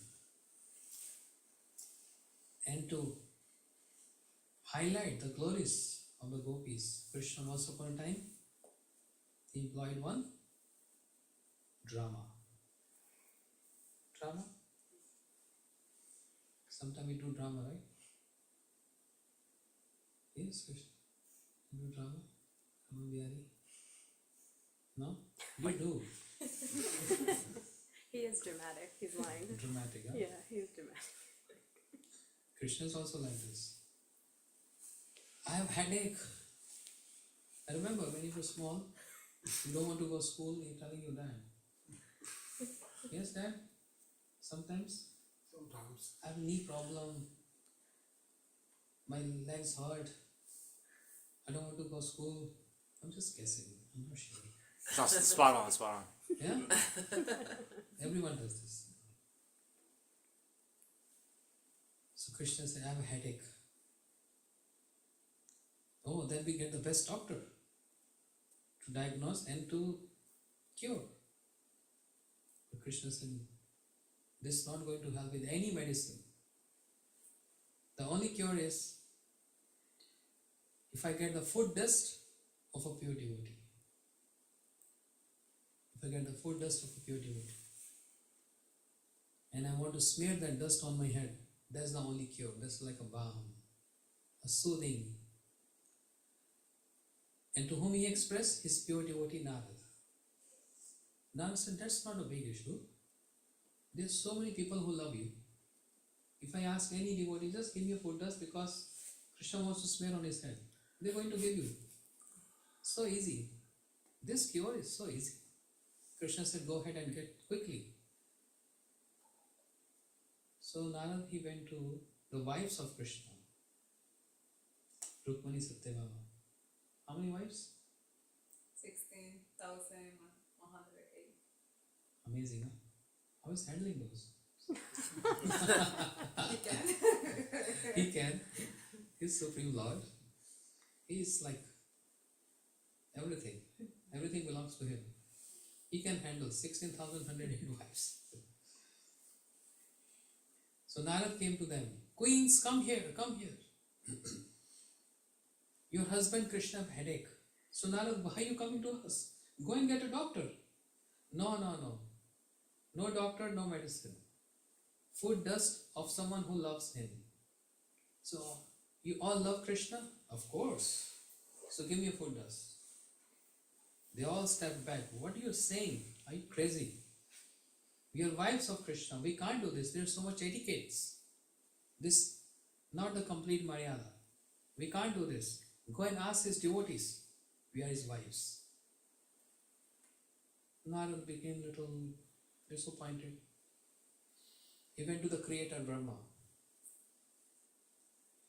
And to highlight the glories of the gopis, Krishna once upon a time, he employed one drama. Drama? Sometimes we do drama, right? Yes, Krishna. You do drama? Come on, Bihari. No? You do. He is dramatic. He's lying. Dramatic, huh? Yeah, he's dramatic. Krishna is also like this. I have headache. I remember when you were small, you don't want to go to school, you're telling your dad. Yes, Dad? Sometimes Sometimes. I have knee problem. My legs hurt. I don't want to go to school. I'm just guessing. I'm not sure. Spot on. Yeah? Everyone does this. So Krishna said, I have a headache. Oh, then we get the best doctor to diagnose and to cure. But Krishna said, this is not going to help with any medicine. The only cure is if I get the foot dust of a pure devotee. If I get the foot dust of a pure devotee. and I want to smear that dust on my head. That's the only cure. That's like a balm, a soothing. And to whom he expressed? His pure devotee Narad. Narad said, that's not a big issue. There's so many people who love you. If I ask any devotee, just give me a food dust because Krishna wants to smear on his head, they're going to give you. So easy. This cure is so easy. Krishna said, go ahead and get quickly. So Narad, he went to the wives of Krishna. Rukmani, Satyabhama. How many wives? 16,108. Amazing, huh? How is handling those? You can. He can. He's Supreme Lord. He is like everything. Everything belongs to him. He can handle 16,108 wives. So Narad came to them. Queens, come here, come here. Your husband Krishna have headache. So Narad, why are you coming to us? Go and get a doctor. No. No doctor, no medicine. Food dust of someone who loves him. So, you all love Krishna? Of course. So give me a food dust. They all stepped back. What are you saying? Are you crazy? We are wives of Krishna. We can't do this. There's so much etiquettes. This, not the complete Maryada. We can't do this. Go and ask his devotees. We are his wives. Narad became little disappointed. He went to the creator Brahma.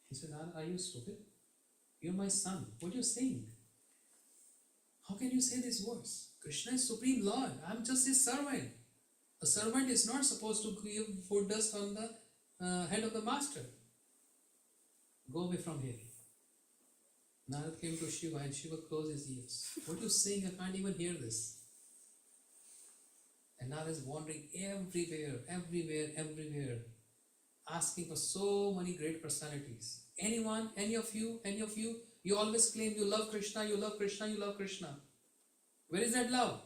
He said, Narad, are you stupid? You're my son. What are you saying? How can you say these words? Krishna is Supreme Lord. I'm just his servant. A servant is not supposed to give food dust on the head of the master. Go away from here. Narad came to Shiva and Shiva closed his ears. What are you saying? I can't even hear this. And Narad is wandering everywhere, asking for so many great personalities. Anyone, any of you, you always claim you love Krishna, you love Krishna, you love Krishna. Where is that love?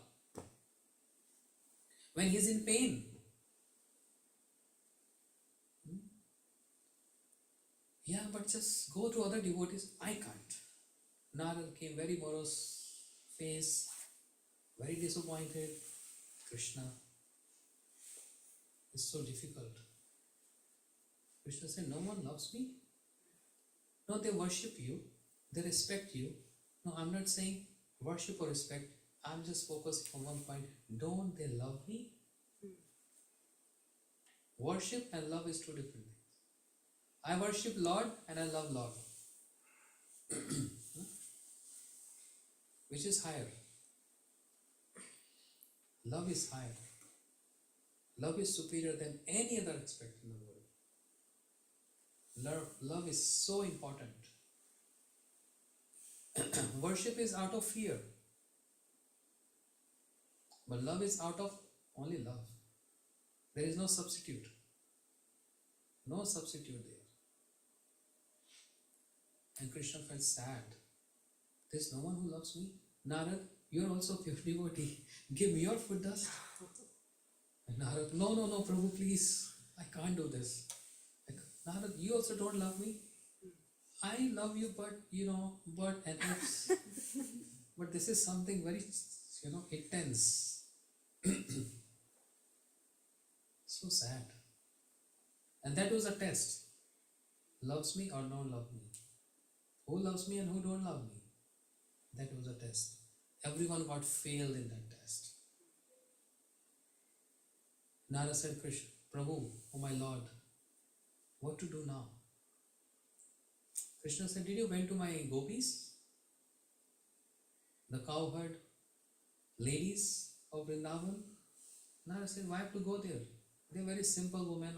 When he's in pain. Yeah, but just go to other devotees. I can't. Narad came very morose face, very disappointed. Krishna is so difficult. Krishna said, no one loves me. No, they worship you. They respect you. No, I'm not saying worship or respect. I'm just focused on one point. Don't they love me? Worship and love is two different things. I worship Lord and I love Lord. Which is higher? Love is higher. Love is superior than any other aspect in the world. Love is so important. Worship is out of fear. But love is out of only love. There is no substitute. No substitute there. And Krishna felt sad. There's no one who loves me. Narad, you're also a pure devotee. Give me your food dust. And Narad, no, Prabhu, please. I can't do this. Narad, you also don't love me. I love you, but and ifs. But this is something very, intense. So sad. And that was a test. Loves me or don't love me? Who loves me and who don't love me? That was a test. Everyone got failed in that test. Nara said, Krishna, Prabhu, oh my Lord, what to do now? Krishna said, did you went to my gopis? The cowherd ladies of Vrindavan? Nara said, why have to go there? They're very simple women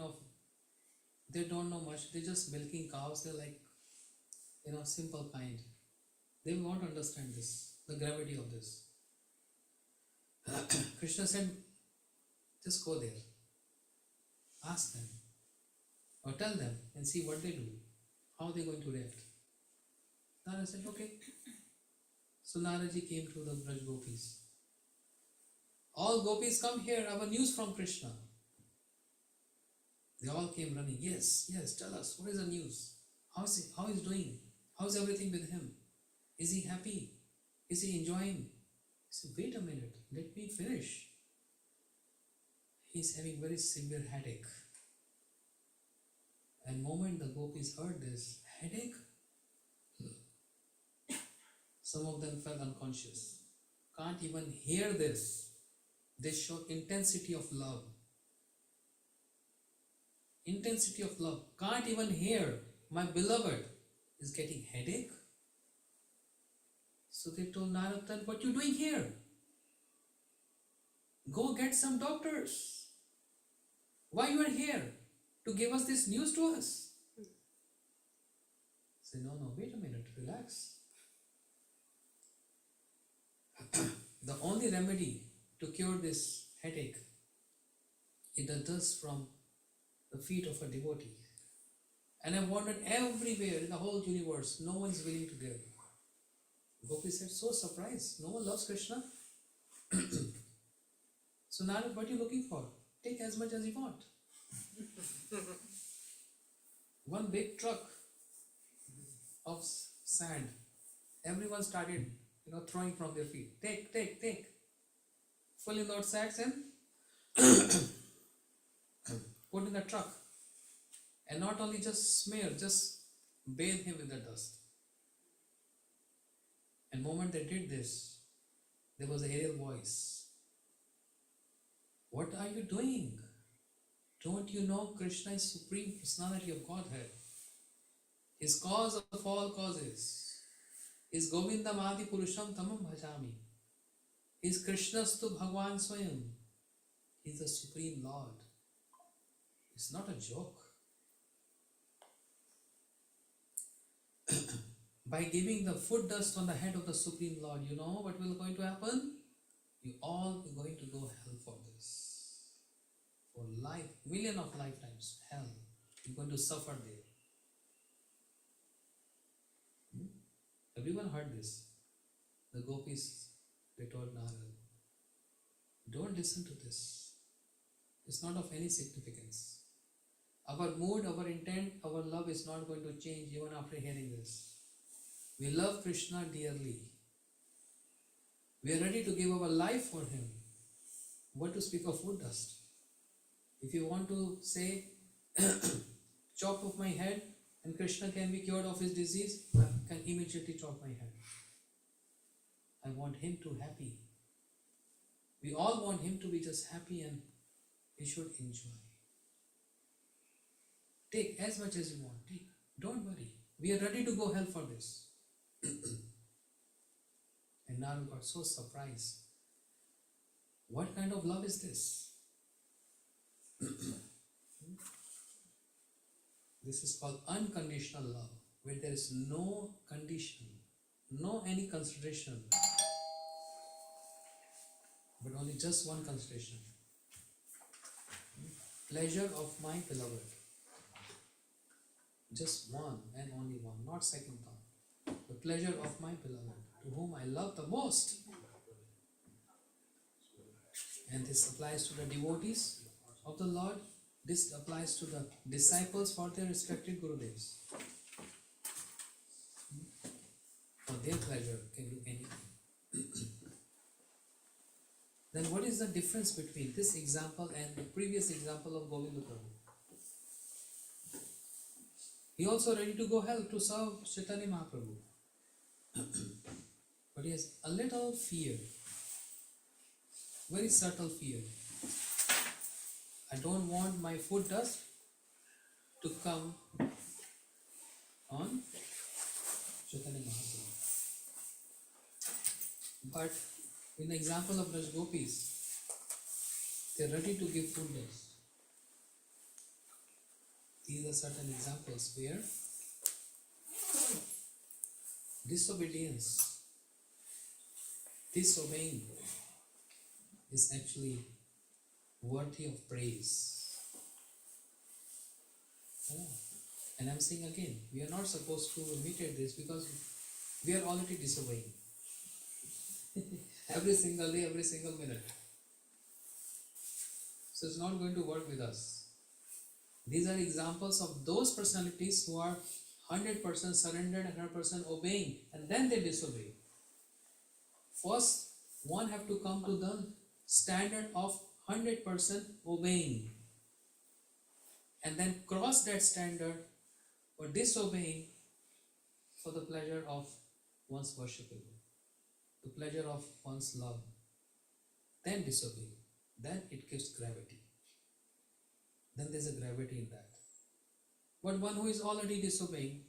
they don't know much. They're just milking cows. They're like, simple kind. They won't understand this, the gravity of this. Krishna said, just go there. Ask them. Or tell them and see what they do. How they're going to react. Nara said, okay. So Naraji came to the Braj Gopis. All gopis come here, I have a news from Krishna. They all came running. Yes, yes, tell us, what is the news? How's he? How is doing? How's everything with him? Is he happy? Is he enjoying? I said, wait a minute, let me finish. He's having very severe headache. And moment the gopis heard this, headache? Some of them fell unconscious. Can't even hear this. They show intensity of love. Intensity of love. Can't even hear my beloved is getting headache. So they told Narada, what you doing here? Go get some doctors. Why you are here? To give us this news to us? Say, no, wait a minute, relax. The only remedy to cure this headache is the dust from the feet of a devotee. And I wandered everywhere in the whole universe. No one is willing to give. Gopi said, so surprised. No one loves Krishna. So Narad, what are you looking for? Take as much as you want. One big truck of sand. Everyone started, throwing from their feet. Take. Full in those sacks and put in the truck. And not only just smear, just bathe him with the dust. And the moment they did this, there was an aerial voice. What are you doing? Don't you know Krishna is Supreme Personality of Godhead? His cause of all causes is Govindam Adi Purusham Tamam Bhajami. Is Krishnastu Bhagwan Swayam. He is the Supreme Lord. It's not a joke. By giving the foot dust on the head of the Supreme Lord, you know what will going to happen? You all are going to go hell for this. For life, million of lifetimes, hell. You're going to suffer there. Everyone heard this. The gopis, they told Narada, don't listen to this. It's not of any significance. Our mood, our intent, our love is not going to change even after hearing this. We love Krishna dearly. We are ready to give our life for him. What to speak of food dust? If you want to say, chop off my head and Krishna can be cured of his disease, I can immediately chop my head. I want him to be happy. We all want him to be just happy and he should enjoy. Take as much as you want. Take. Don't worry. We are ready to go hell for this. And Narada got so surprised. What kind of love is this? This is called unconditional love, where there is no condition, no any consideration, but only just one consideration. Pleasure of my beloved. Just one and only one, not second thought. The pleasure of my beloved, to whom I love the most. And this applies to the devotees of the Lord. This applies to the disciples for their respective Gurudevs. For their pleasure can do anything. Then what is the difference between this example and the previous example of Govinda Prabhu? He also ready to go hell to serve Chaitanya Mahaprabhu. But he has a little fear, very subtle fear. I don't want my foot dust to come on Chaitanya Mahaprabhu. But in the example of Raj Gopis, they are ready to give food dust. These are certain examples where disobedience, disobeying is actually worthy of praise. Yeah. And I'm saying again, we are not supposed to imitate this because we are already disobeying. Every single day, every single minute. So it's not going to work with us. These are examples of those personalities who are 100% surrendered and 100% obeying, and then they disobey. First, one have to come to the standard of 100% obeying, and then cross that standard for disobeying for the pleasure of one's worshipable, the pleasure of one's love. Then disobey. Then it gives gravity. Then there's a gravity in that. But one who is already disobeying,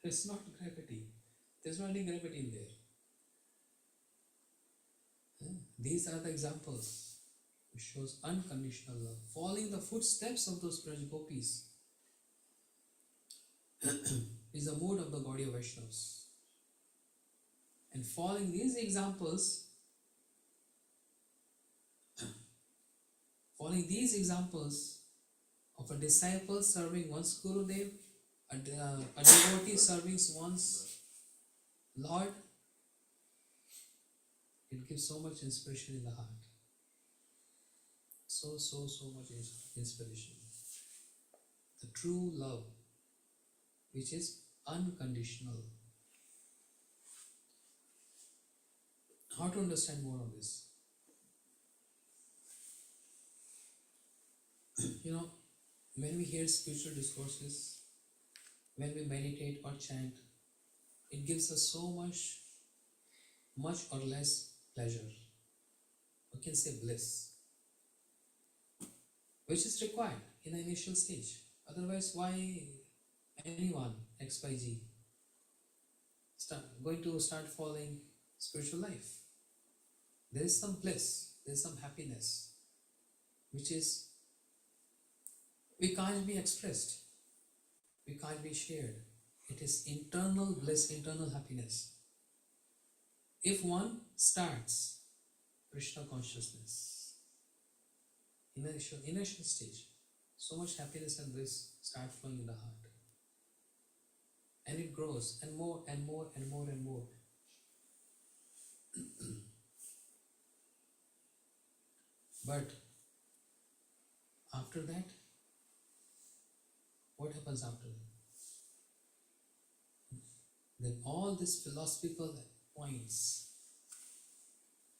it's not gravity. There's not any gravity in there. These are the examples which shows unconditional love, following the footsteps of those Braj Gopis is the mood of the Gaudiya Vaishnavas. And following these examples, of a disciple serving one's Gurudev, a devotee serving one's Lord, it gives so much inspiration in the heart. So much inspiration. The true love, which is unconditional. How to understand more of this? When we hear spiritual discourses, when we meditate or chant, it gives us so much or less pleasure. We can say bliss, which is required in the initial stage. Otherwise, why anyone, X by G, going to start following spiritual life? There is some bliss, there is some happiness, which is, we can't be expressed, we can't be shared. It is internal bliss, internal happiness. If one starts Krishna consciousness, initial stage, so much happiness and bliss start flowing in the heart. And it grows, and more and more and more and more. But after that, what happens after that? Then all these philosophical points,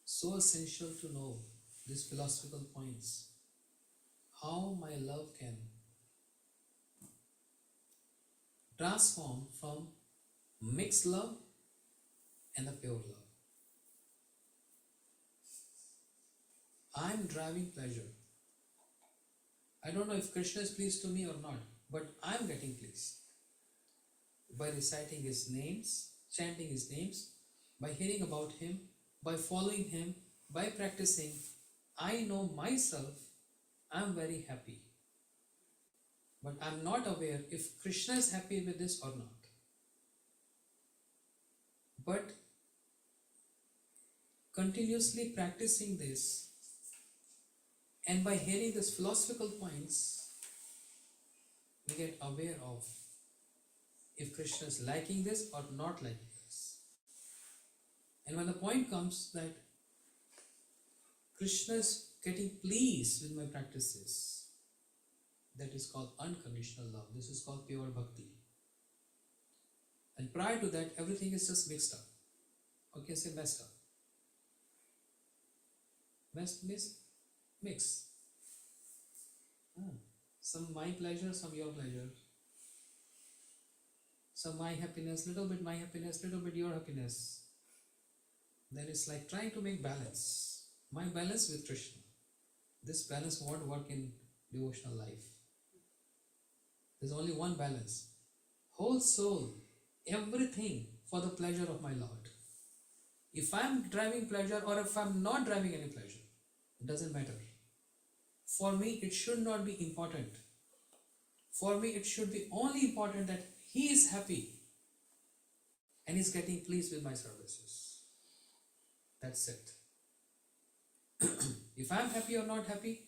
so essential to know these philosophical points, how my love can transform from mixed love and the pure love. I'm driving pleasure. I don't know if Krishna is pleased to me or not, but I'm getting pleased by reciting his names, chanting his names, by hearing about him, by following him, by practicing. I know myself, I'm very happy. But I'm not aware if Krishna is happy with this or not. But continuously practicing this, and by hearing these philosophical points, we get aware of if Krishna is liking this or not liking this. And when the point comes that Krishna is getting pleased with my practices, that is called unconditional love. This is called pure bhakti. And prior to that, everything is just mixed up. Okay, say messed up. Mix. Some my pleasure, some your pleasure. Some my happiness, little bit my happiness, little bit your happiness. Then it's like trying to make balance. My balance with Krishna. This balance won't work in devotional life. There's only one balance. Whole soul, everything for the pleasure of my Lord. If I'm driving pleasure or if I'm not driving any pleasure, it doesn't matter. For me, it should not be important. For me, it should be only important that he is happy and is getting pleased with my services. That's it. If I'm happy or not happy,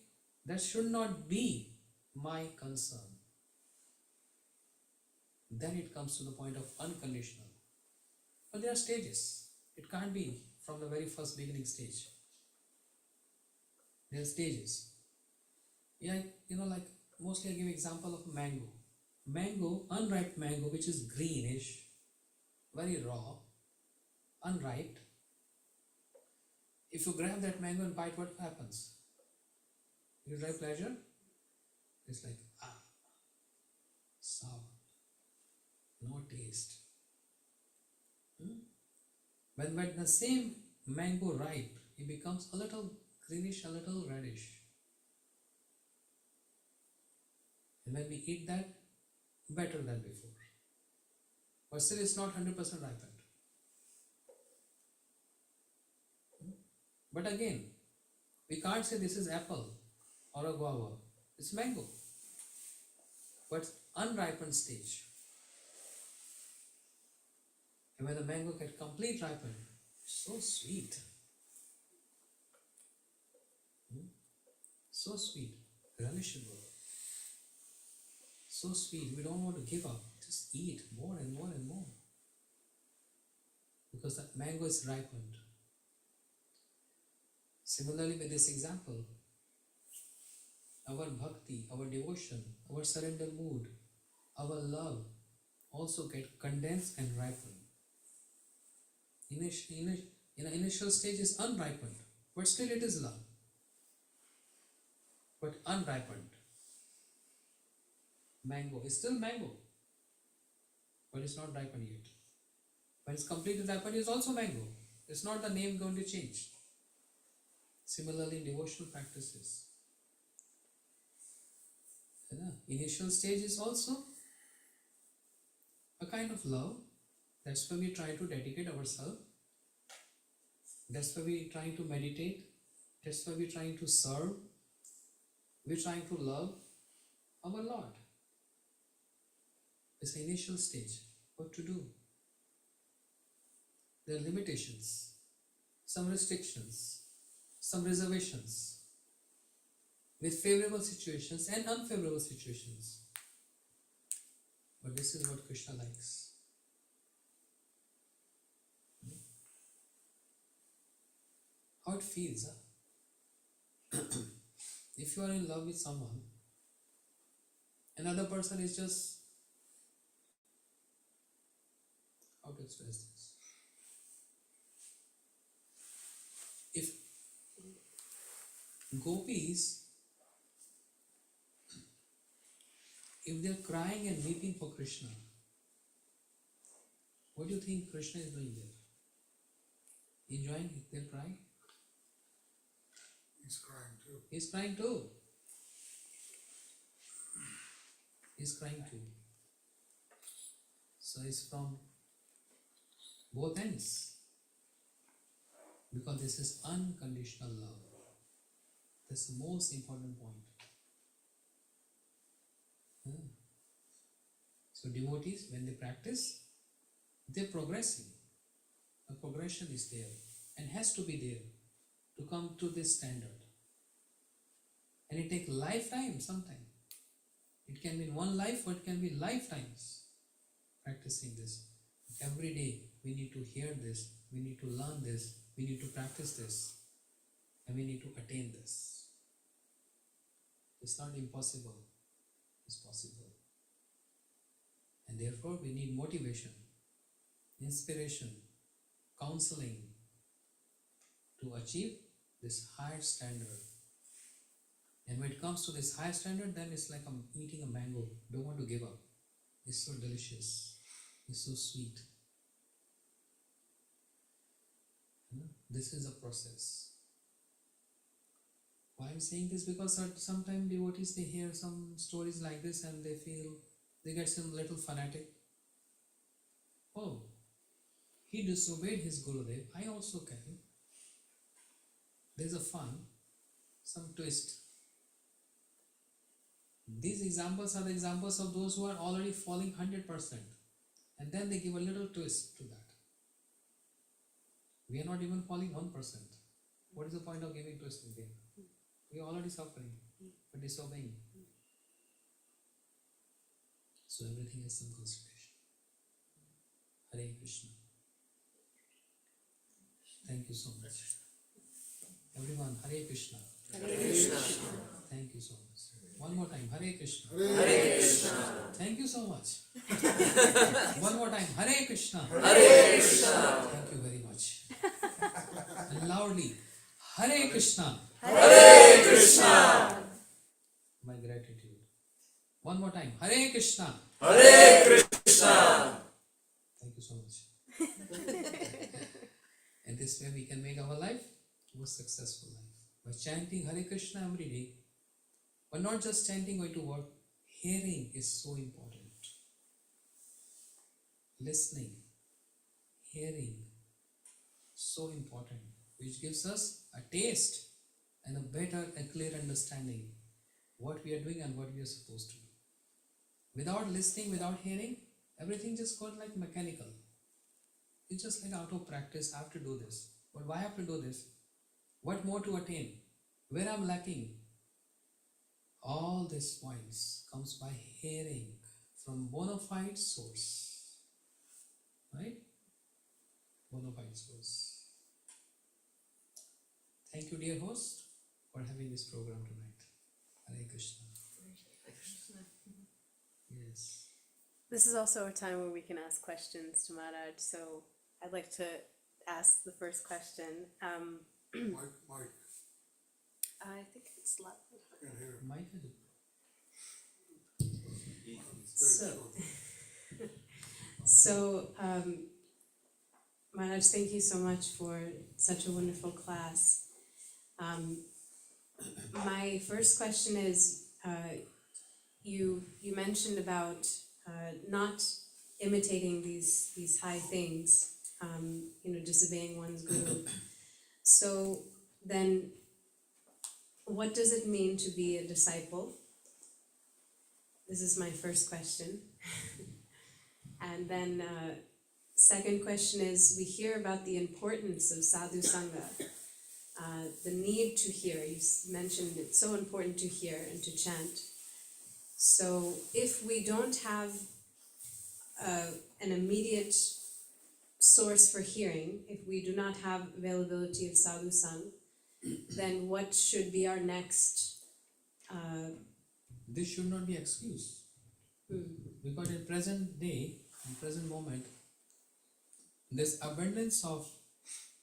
that should not be my concern. Then it comes to the point of unconditional. But there are stages. It can't be from the very first beginning stage. There are stages. Yeah, like mostly I give example of mango. Mango, unripe mango, which is greenish, very raw, unripe. If you grab that mango and bite, what happens? You derive pleasure? It's like, sour, no taste. When the same mango ripe, it becomes a little greenish, a little reddish. And when we eat that, better than before. But still it's not 100% ripened. But again, we can't say this is apple or a guava. It's mango. But unripened stage. And when the mango gets complete ripened, it's so sweet. So sweet, relishable. So sweet, we don't want to give up. Just eat more and more and more. Because that mango is ripened. Similarly, with this example, our bhakti, our devotion, our surrender mood, our love also get condensed and ripened. In the initial stage is unripened, but still it is love. But unripened. Mango is still mango, but it's not ripened yet. When it's completely ripened, it's also mango. It's not the name going to change. Similarly, in devotional practices, initial stage is also a kind of love. That's why we try to dedicate ourselves. That's why we try to meditate. That's why we trying to serve. We're trying to love our Lord. It's the initial stage. What to do? There are limitations, some restrictions, some reservations with favorable situations and unfavorable situations. But this is what Krishna likes. How it feels, huh? If you are in love with someone, another person is just, how to express this? If gopis, if they are crying and weeping for Krishna, what do you think Krishna is doing there? Enjoying their cry? He's crying too. He's crying too. He's crying too. So it's from both ends. Because this is unconditional love. That's the most important point. So devotees, when they practice, they're progressing. A progression is there and has to be there to come to this standard. And it takes lifetime sometimes. It can be in one life or it can be lifetimes practicing this. Every day we need to hear this, we need to learn this, we need to practice this, and we need to attain this. It's not impossible, it's possible. And therefore we need motivation, inspiration, counseling to achieve this higher standard. And when it comes to this higher standard, then it's like I'm eating a mango. Don't want to give up. It's so delicious. It's so sweet. This is a process. Why I'm saying this? Because sometimes devotees, they hear some stories like this and they feel, they get some little fanatic. Oh, he disobeyed his Gurudev, I also can. There's a fun, some twist. These examples are the examples of those who are already falling 100%. And then they give a little twist to that. We are not even falling 1%. What is the point of giving twist again? We are already suffering for disobeying. So everything has some consideration. Hare Krishna. Thank you so much. Everyone, Hare Krishna. Thank you so much. One more time, Hare Krishna. Hare Krishna. Thank you so much. One more time, Hare Krishna. Hare Krishna. Thank you very much. And loudly, Hare Krishna. Hare Krishna. My gratitude. One more time, Hare Krishna. Hare Krishna. Thank you so much. And this way we can make our life most successful life. By chanting Hare Krishna every day, but not just chanting going to work, hearing is so important. Listening, hearing, so important, which gives us a taste and a better and clear understanding what we are doing and what we are supposed to do. Without listening, without hearing, everything just goes like mechanical. It's just like auto practice. I have to do this. But why I have to do this? What more to attain? Where I'm lacking? All these points comes by hearing from bona fide source. Right? Bona fide source. Thank you, dear host, for having this program tonight. Hare Krishna. Yes. This is also a time where we can ask questions to Maharaj, so I'd like to ask the first question. Mike, I think it's loud. can't hear him. Might have So, Maharaj, thank you so much for such a wonderful class. My first question is, you mentioned about not imitating these high things, disobeying one's guru. So then, what does it mean to be a disciple? This is my first question. And then second question is, we hear about the importance of sadhu sangha, the need to hear. You mentioned it's so important to hear and to chant. So if we don't have an immediate source for hearing, if we do not have availability of sadhu sang, then what should be our next? This should not be excuse. Because in present day, in present moment, this abundance of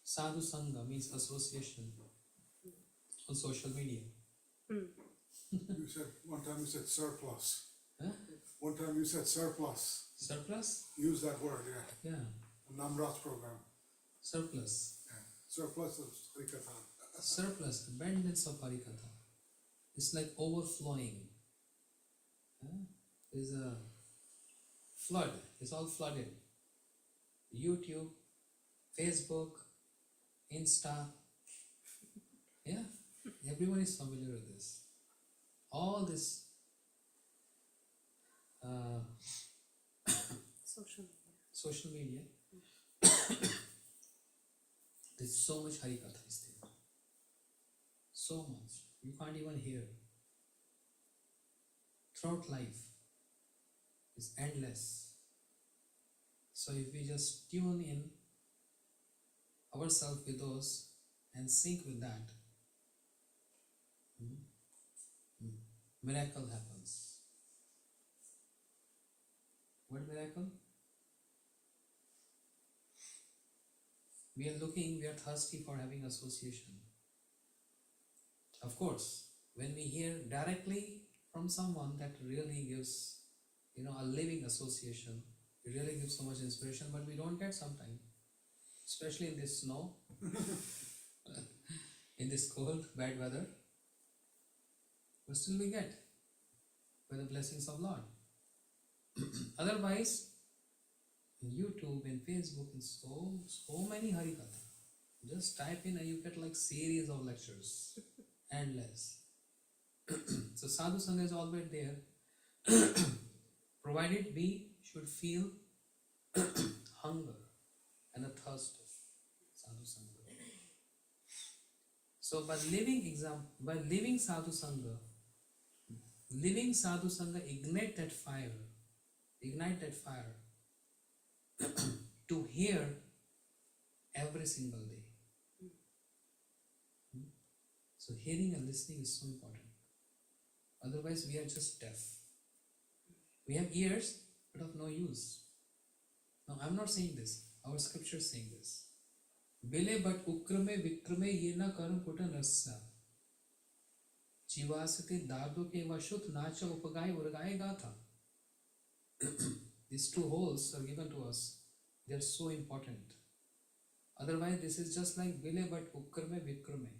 sadhu sangha means association on social media. You said, one time you said surplus. Huh? One time you said surplus. Surplus? Use that word, yeah. Yeah, Namrat's program. surplus. Yeah. Surplus of Harikatha. Surplus, abundance of Harikatha. It's like overflowing. There's a flood, it's all flooded. YouTube, Facebook, Insta. Yeah, everyone is familiar with this. All this social media. There's so much Harikatha is there. So much. You can't even hear. Throughout life is endless. So if we just tune in ourselves with those and sync with that, miracle happens. What miracle? We are thirsty for having association. Of course, when we hear directly from someone that really gives, a living association, it really gives so much inspiration, but we don't get sometimes, especially in this snow, in this cold, bad weather, but still we get by the blessings of Lord. Otherwise, in YouTube, in Facebook, and so many Harikatha. Just type in and you get like series of lectures, endless. So sadhu sangha is always there, provided we should feel hunger and a thirst of sadhu sangha. So by living sadhu sangha, ignite that fire to hear every single day. So hearing and listening is so important. Otherwise we are just deaf. We have ears but of no use. Now I'm not saying this. Our scripture is saying this. Bile but ukrame vikrame yena karam kutan rasa. Jivasati dardo ke vashut nacha upagai urgai gatha. These two holes are given to us. They are so important. Otherwise, this is just like Bile but Ukrame Vikrame.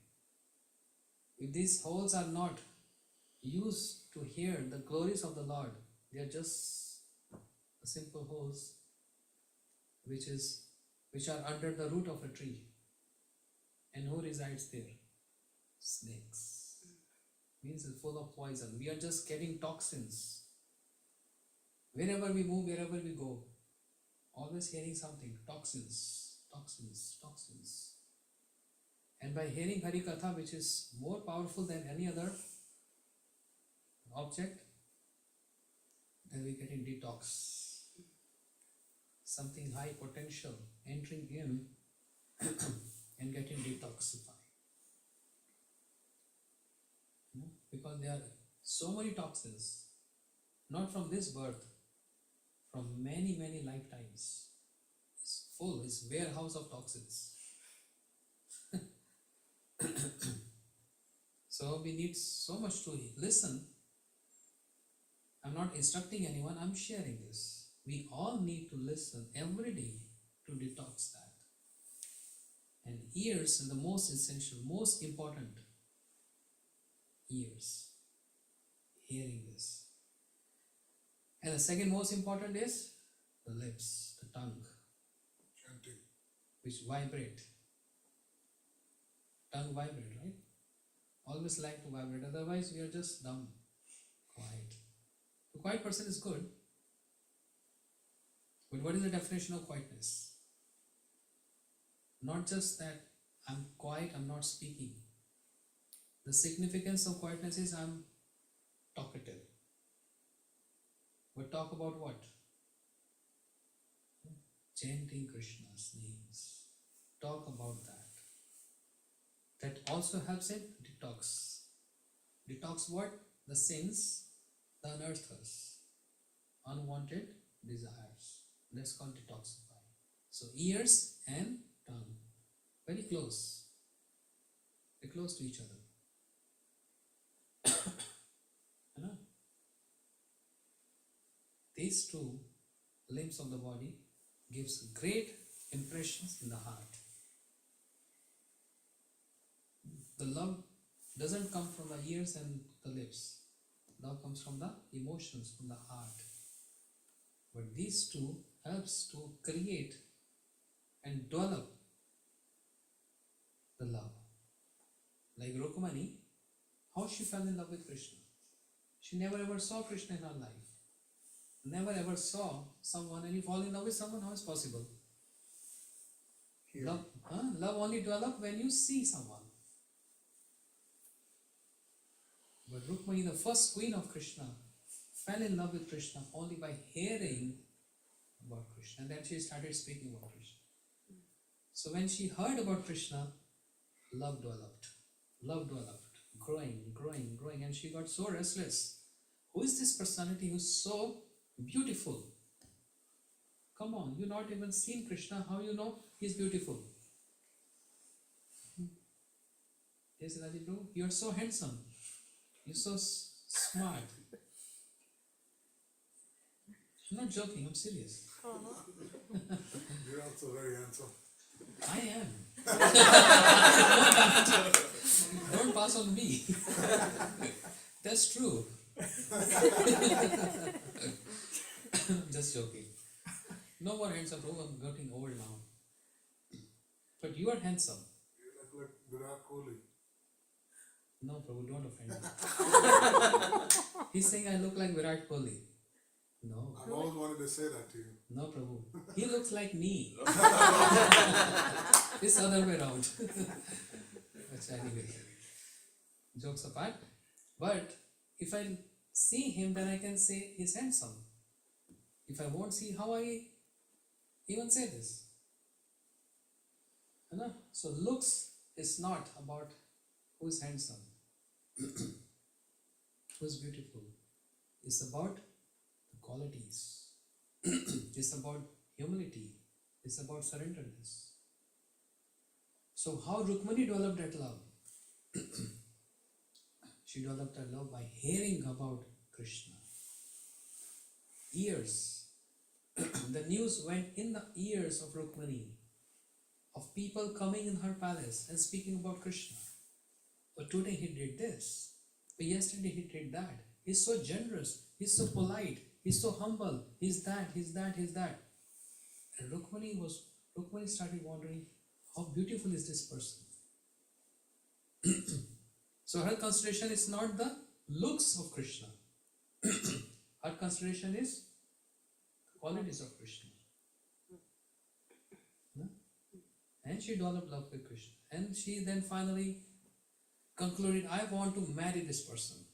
If these holes are not used to hear the glories of the Lord, they are just simple holes which are under the root of a tree. And who resides there? Snakes. Means it's full of poison. We are just getting toxins. Wherever we move, wherever we go, always hearing something, toxins, toxins, toxins. And by hearing Hari Katha, which is more powerful than any other object, then we get in detox. Something high potential entering in and getting detoxified. Because there are so many toxins, not from this birth, from many, many lifetimes. It's full, it's warehouse of toxins. So we need so much to listen. I'm not instructing anyone, I'm sharing this. We all need to listen every day to detox that. And ears are the most essential, most important. Ears. Hearing this. And the second most important is the lips, the tongue, Chanting. which vibrate. Tongue vibrate, right? Always like to vibrate, otherwise we are just dumb, quiet. A quiet person is good. But what is the definition of quietness? Not just that I'm quiet, I'm not speaking. The significance of quietness is I'm talkative. But talk about what? Chanting Krishna's names. Talk about that. That also helps in detox. Detox what? The sins, the unearthers, unwanted desires. That's called detoxify. So ears and tongue, very close. They're close to each other. You know? These two limbs of the body gives great impressions in the heart. The love doesn't come from the ears and the lips. Love comes from the emotions, from the heart. But these two helps to create and develop the love. Like Rukmani, how she fell in love with Krishna. She never ever saw Krishna in her life. Never ever saw someone, and you fall in love with someone, how is possible? Here. Love only develops when you see someone. But Rukmani, the first queen of Krishna, fell in love with Krishna only by hearing about Krishna, and then she started speaking about Krishna. So when she heard about Krishna, love developed, growing, and she got so restless. Who is this personality who's so beautiful? Come on, you not even seen Krishna, how you know he's beautiful? Yes, Raji Prabhu, you're so handsome, you're so smart. I'm not joking, I'm serious. You're also very handsome. I am. Don't pass on me. That's true. Just joking. No more handsome, Prabhu, I'm getting old now. But you are handsome. You look like Virat Kohli. No, Prabhu, don't offend me. He's saying I look like Virat Kohli. No. I've always wanted to say that to you. No, Prabhu. He looks like me. This other way around. But anyway, jokes apart. But if I see him, then I can say he's handsome. If I won't see, how I even say this? You know? So looks is not about who's handsome, who's beautiful. It's about the qualities. It's about humility. It's about surrenderness. So how Rukmani developed that love? She developed that love by hearing about Krishna. Ears. The news went in the ears of Rukmani, of people coming in her palace and speaking about Krishna. But today he did this. But yesterday he did that. He's so generous. He's so polite. He's so humble. He's that. And Rukmani started wondering, how beautiful is this person? So her consideration is not the looks of Krishna. Her consideration is the qualities of Krishna. No? And she developed love with Krishna. And she then finally concluded, I want to marry this person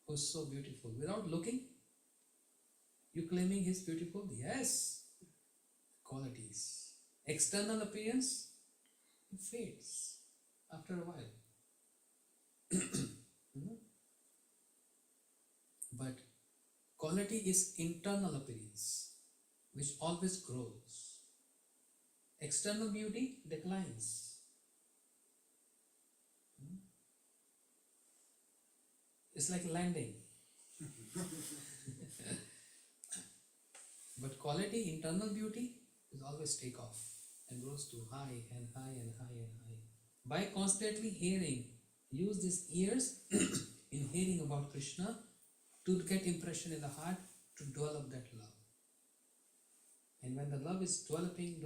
who's so beautiful. Without looking, you claiming he's beautiful? Yes. Qualities. External appearance, it fades after a while. But quality is internal appearance, which always grows. External beauty declines. It's like landing. But quality, internal beauty, is always take off and grows to high and high and high and high. By constantly hearing, use these ears in hearing about Krishna to get impression in the heart to develop that love. And when the love is developing,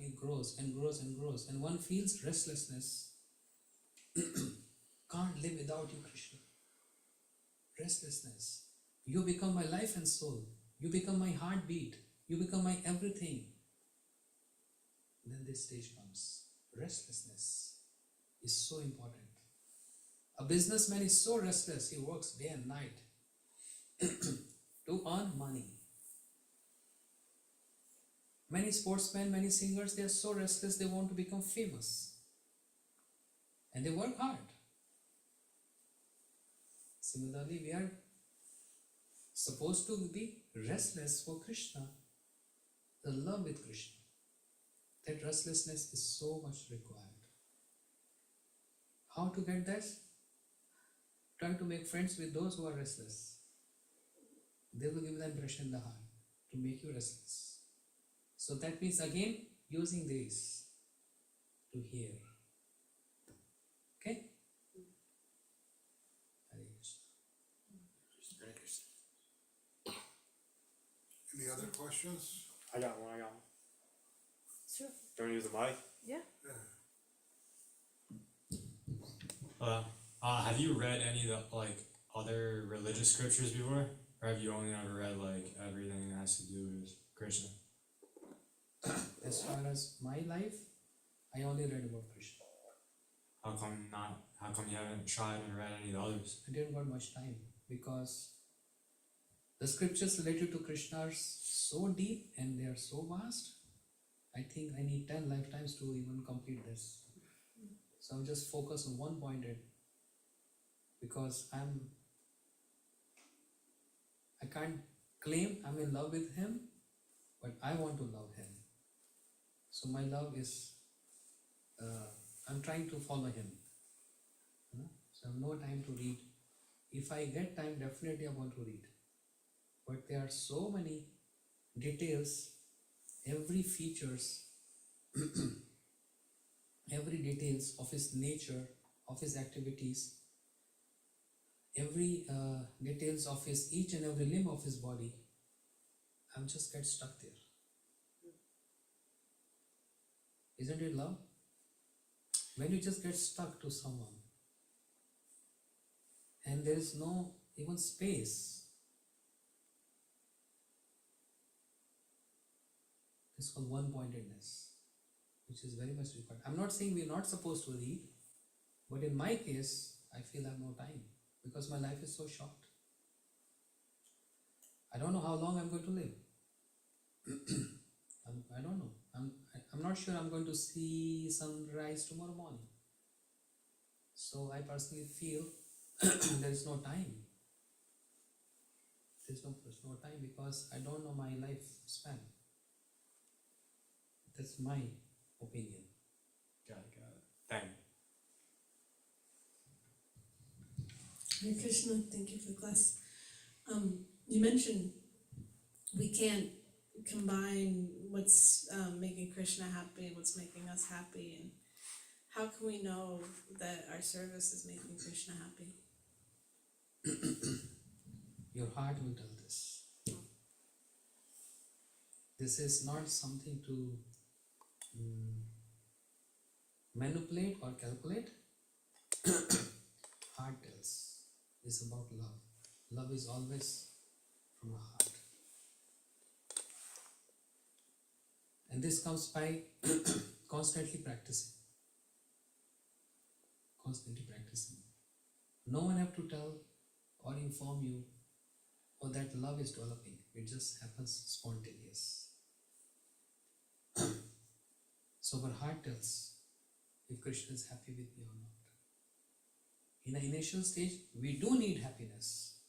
it grows and grows and grows. And one feels restlessness. Can't live without you, Krishna. Restlessness. You become my life and soul. You become my heartbeat. You become my everything. Then this stage comes. Restlessness is so important. A businessman is so restless, he works day and night to earn money. Many sportsmen, many singers, they are so restless, they want to become famous. And they work hard. Similarly, we are supposed to be restless for Krishna, the love with Krishna. That restlessness is so much required. How to get that? Try to make friends with those who are restless. They will give the impression in the heart to make you restless. So that means again using this to hear. Okay? Hare Krishna. Any other questions? I got one. Sure. Do you want to use the mic? Yeah. Have you read any of the other religious scriptures before, or have you only ever read everything that has to do with Krishna? As far as my life, I only read about Krishna. How come you haven't tried and read any of the others? I didn't got much time because the scriptures related to Krishna are so deep and they are so vast. I think I need 10 lifetimes to even complete this. So I'm just focused on one point because I can't claim I'm in love with him, but I want to love him. So my love is, I'm trying to follow him. So I have no time to read. If I get time, definitely I want to read. But there are so many details, every features, every details of his nature, of his activities, every details of his each and every limb of his body. I'm just get stuck there. Isn't it love? When you just get stuck to someone and there is no even space, it's called one-pointedness, which is very much required. I'm not saying we're not supposed to read, but in my case, I feel I have no time because my life is so short. I don't know how long I'm going to live. I don't know. I'm not sure I'm going to see sunrise tomorrow morning. So I personally feel there is no time. There's no time because I don't know my lifespan. That's my opinion. Got it. Thank you. Hare Krishna, thank you for the class. You mentioned we can't combine what's making Krishna happy and what's making us happy, and how can we know that our service is making Krishna happy? Your heart will tell this. This is not something to manipulate or calculate. Heart tells. It's about love. Love is always from the heart. And this comes by constantly practicing. Constantly practicing. No one have to tell or inform you or that love is developing. It just happens spontaneous. So our heart tells if Krishna is happy with me or not. In the initial stage, we do need happiness.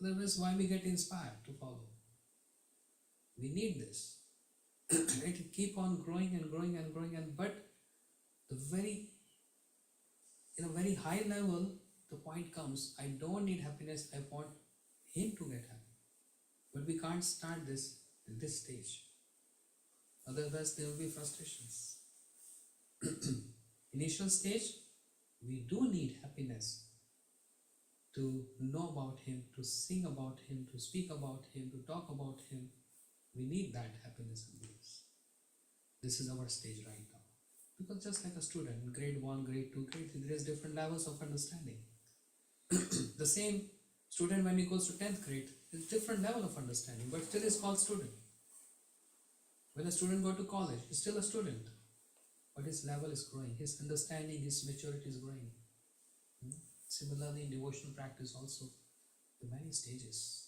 Otherwise, why we get inspired to follow? We need this. It will keep on growing and growing and growing, but in a very high level, the point comes, I don't need happiness, I want him to get happy. But we can't start this at this stage. Otherwise, there will be frustrations. Initial stage, we do need happiness to know about him, to sing about him, to speak about him, to talk about him. We need that happiness and bliss. This is our stage right now. Because just like a student, in grade 1, grade 2, grade 3, there is different levels of understanding. The same student when he goes to 10th grade, is different level of understanding, but still is called student. When a student goes to college, he's still a student, but his level is growing, his understanding, his maturity is growing. Similarly, in devotional practice also, there are many stages.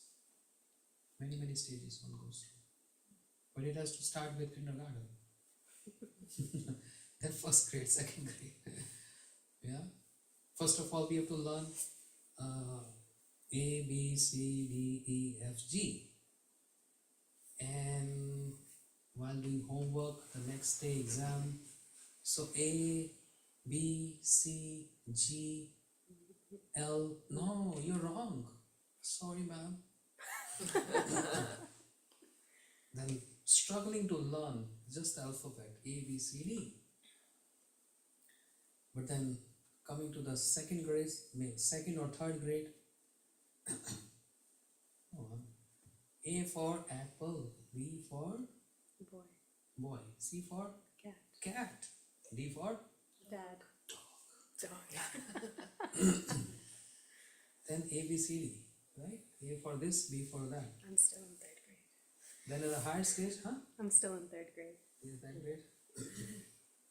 Many stages one goes through. But it has to start with kindergarten. Then first grade, second grade. Yeah. First of all, we have to learn A, B, C, D, E, F, G. And while doing homework, the next day exam. So A, B, C, G, L. No, you're wrong. Sorry, ma'am. Then struggling to learn just the alphabet A, B, C, D. But then coming to the second grade, second or third grade, A for apple, B for boy, C for cat, D for Dad. then A, B, C, D, right? A for this, B for that. I'm still in third grade. Then in the higher stage, I'm still in third grade. Is that great?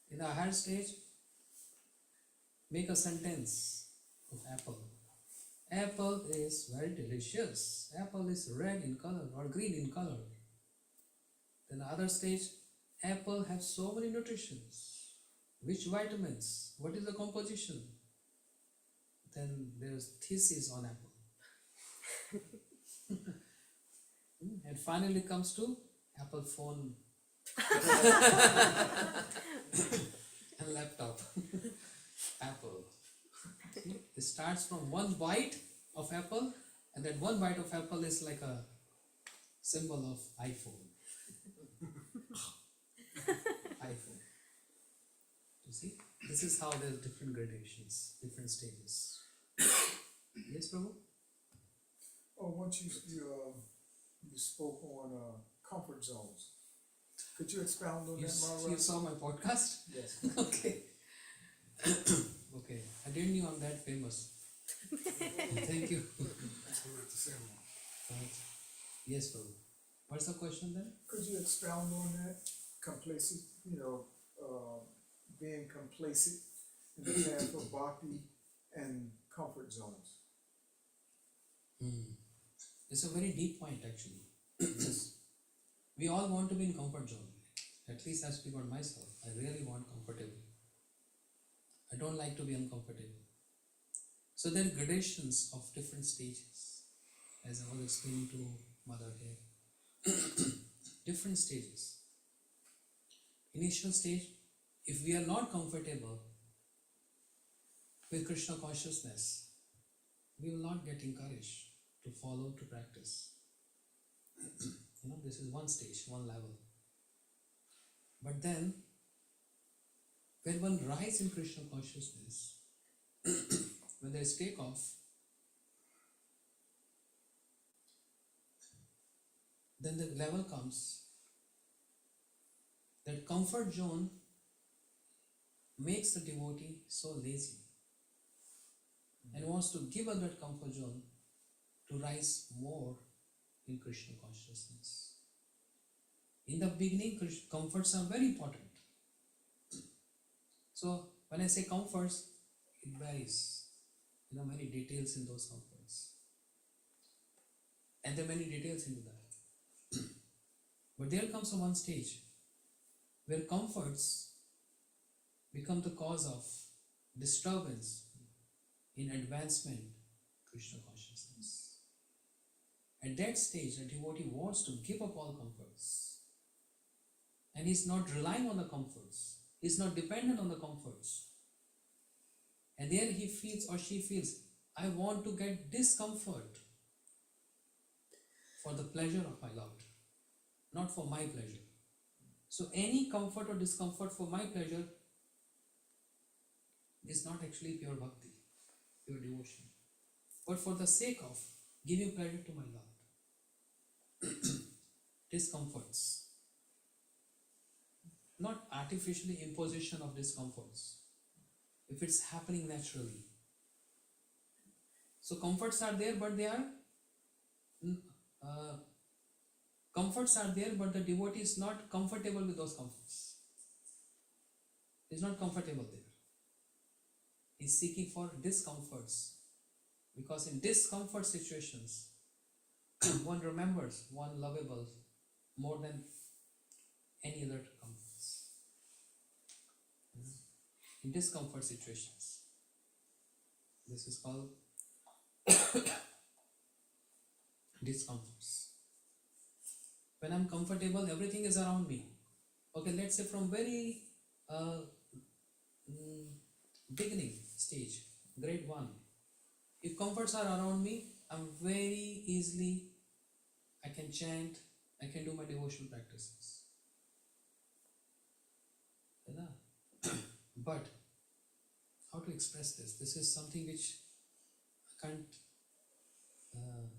In the higher stage, make a sentence of apple. Apple is very delicious. Apple is red in color or green in color. Then the other stage, apple has so many nutritions. Which vitamins? What is the composition? Then there's thesis on apple. And finally comes to Apple phone and laptop. Apple. See? It starts from one bite of apple, and that one bite of apple is like a symbol of iPhone. iPhone. You see? This is how there's different gradations, different stages. Yes, Prabhu? Oh, once you spoke on comfort zones. Could you expound on that, Maharaja? You saw my podcast? Yes. Okay. Okay. I didn't know I'm that famous. Thank you. That's what we have to say. Yes, Prabhu. What's the question then? Could you expound on that? Complacent, being complacent in the path of bhakti and comfort zones. It's a very deep point actually. Yes. We all want to be in comfort zone. At least I speak about myself. I really want comfortable. I don't like to be uncomfortable. So there are gradations of different stages, as I was explaining to Mother here. Different stages. Initial stage, if we are not comfortable with Krishna consciousness, we will not get encouraged to follow, to practice. This is one stage, one level. But then, when one rises in Krishna consciousness, when there is takeoff, then the level comes that comfort zone makes the devotee so lazy and wants to give up that comfort zone to rise more in Krishna consciousness. In the beginning, comforts are very important. So when I say comforts, it varies. Many details in those comforts. And there are many details into that. But there comes one stage where comforts become the cause of disturbance in advancement Krishna consciousness. At that stage, the devotee wants to give up all comforts. And he's not relying on the comforts. He's not dependent on the comforts. And there he feels or she feels, I want to get discomfort for the pleasure of my Lord, not for my pleasure. So any comfort or discomfort for my pleasure is not actually pure bhakti, pure devotion, but for the sake of giving pleasure to my Lord. Discomforts, not artificially imposition of discomforts, if it's happening naturally. So comforts are there, but they are comforts are there, but the devotee is not comfortable with those comforts. He's not comfortable there. He's seeking for discomforts, because in discomfort situations, one remembers one lovable more than any other comforts. In discomfort situations, this is called discomforts. When I'm comfortable, everything is around me. Okay, let's say from very beginning stage, grade 1. If comforts are around me, I'm very easily, I can chant, I can do my devotional practices. But how to express this? This is something which I can't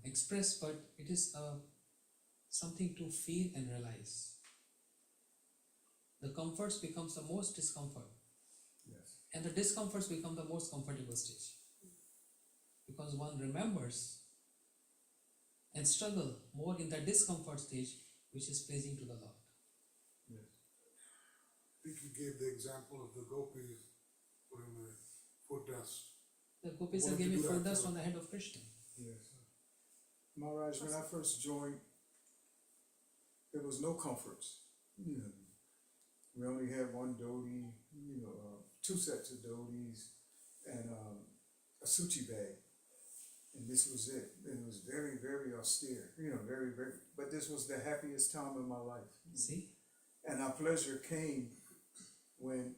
express, but it is something to feel and realize. The comforts becomes the most discomfort. Yes. And the discomforts become the most comfortable stage. Because one remembers and struggle more in that discomfort stage, which is pleasing to the Lord. Yes. I think you gave the example of the gopis putting the foot dust. The gopis Why are don't you giving do that foot dust for- on the head of Krishna. Yes. Maharaj, when I first joined, there was no comforts. We only had one dhoti, two sets of dhotis, and a suchi bag. And this was it. And it was very, very austere. Very, very. But this was the happiest time of my life. See? And our pleasure came when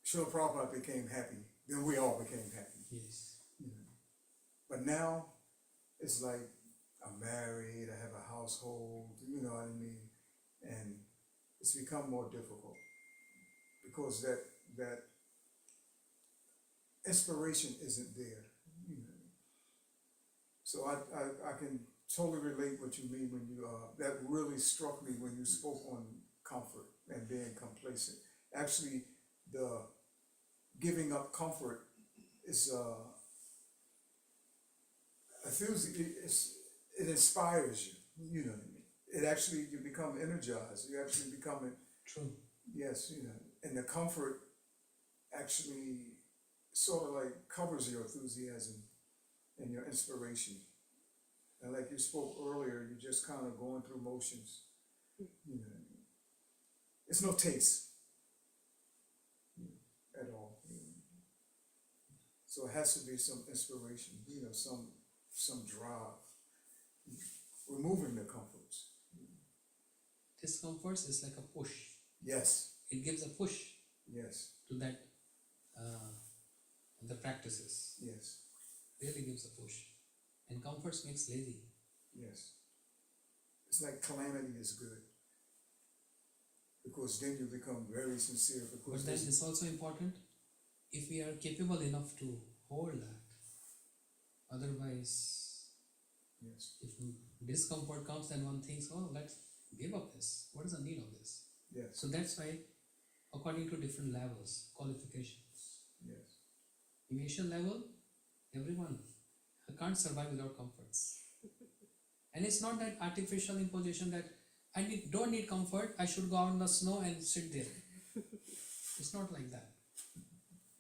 Srila Prabhupada became happy. Then we all became happy. Yes. But now, it's like I'm married, I have a household, you know what I mean? And it's become more difficult because that inspiration isn't there. So I can totally relate what you mean when you, that really struck me when you spoke on comfort and being complacent. Actually, the giving up comfort is, it inspires you, you know what I mean? It actually, you become energized, you actually become, True. yes, and the comfort actually sort of like covers your enthusiasm and your inspiration. And like you spoke earlier, you're just kind of going through motions, It's no taste at all. So it has to be some inspiration, some drive, removing the comforts. Discomforts is like a push. Yes, It gives a push yes, to that, the practices. yes, Really gives a push. And comforts makes lazy. yes. It's like calamity is good. Because then you become very sincere, But because then there's- it's also important if we are capable enough to hold that. Otherwise, yes, if discomfort comes, then one thinks, oh, let's give up this. What is the need of this? yes, So that's why, according to different levels, qualifications. yes, Initial level, everyone can't survive without comforts. And it's not that artificial imposition that don't need comfort, I should go out in the snow and sit there. It's not like that.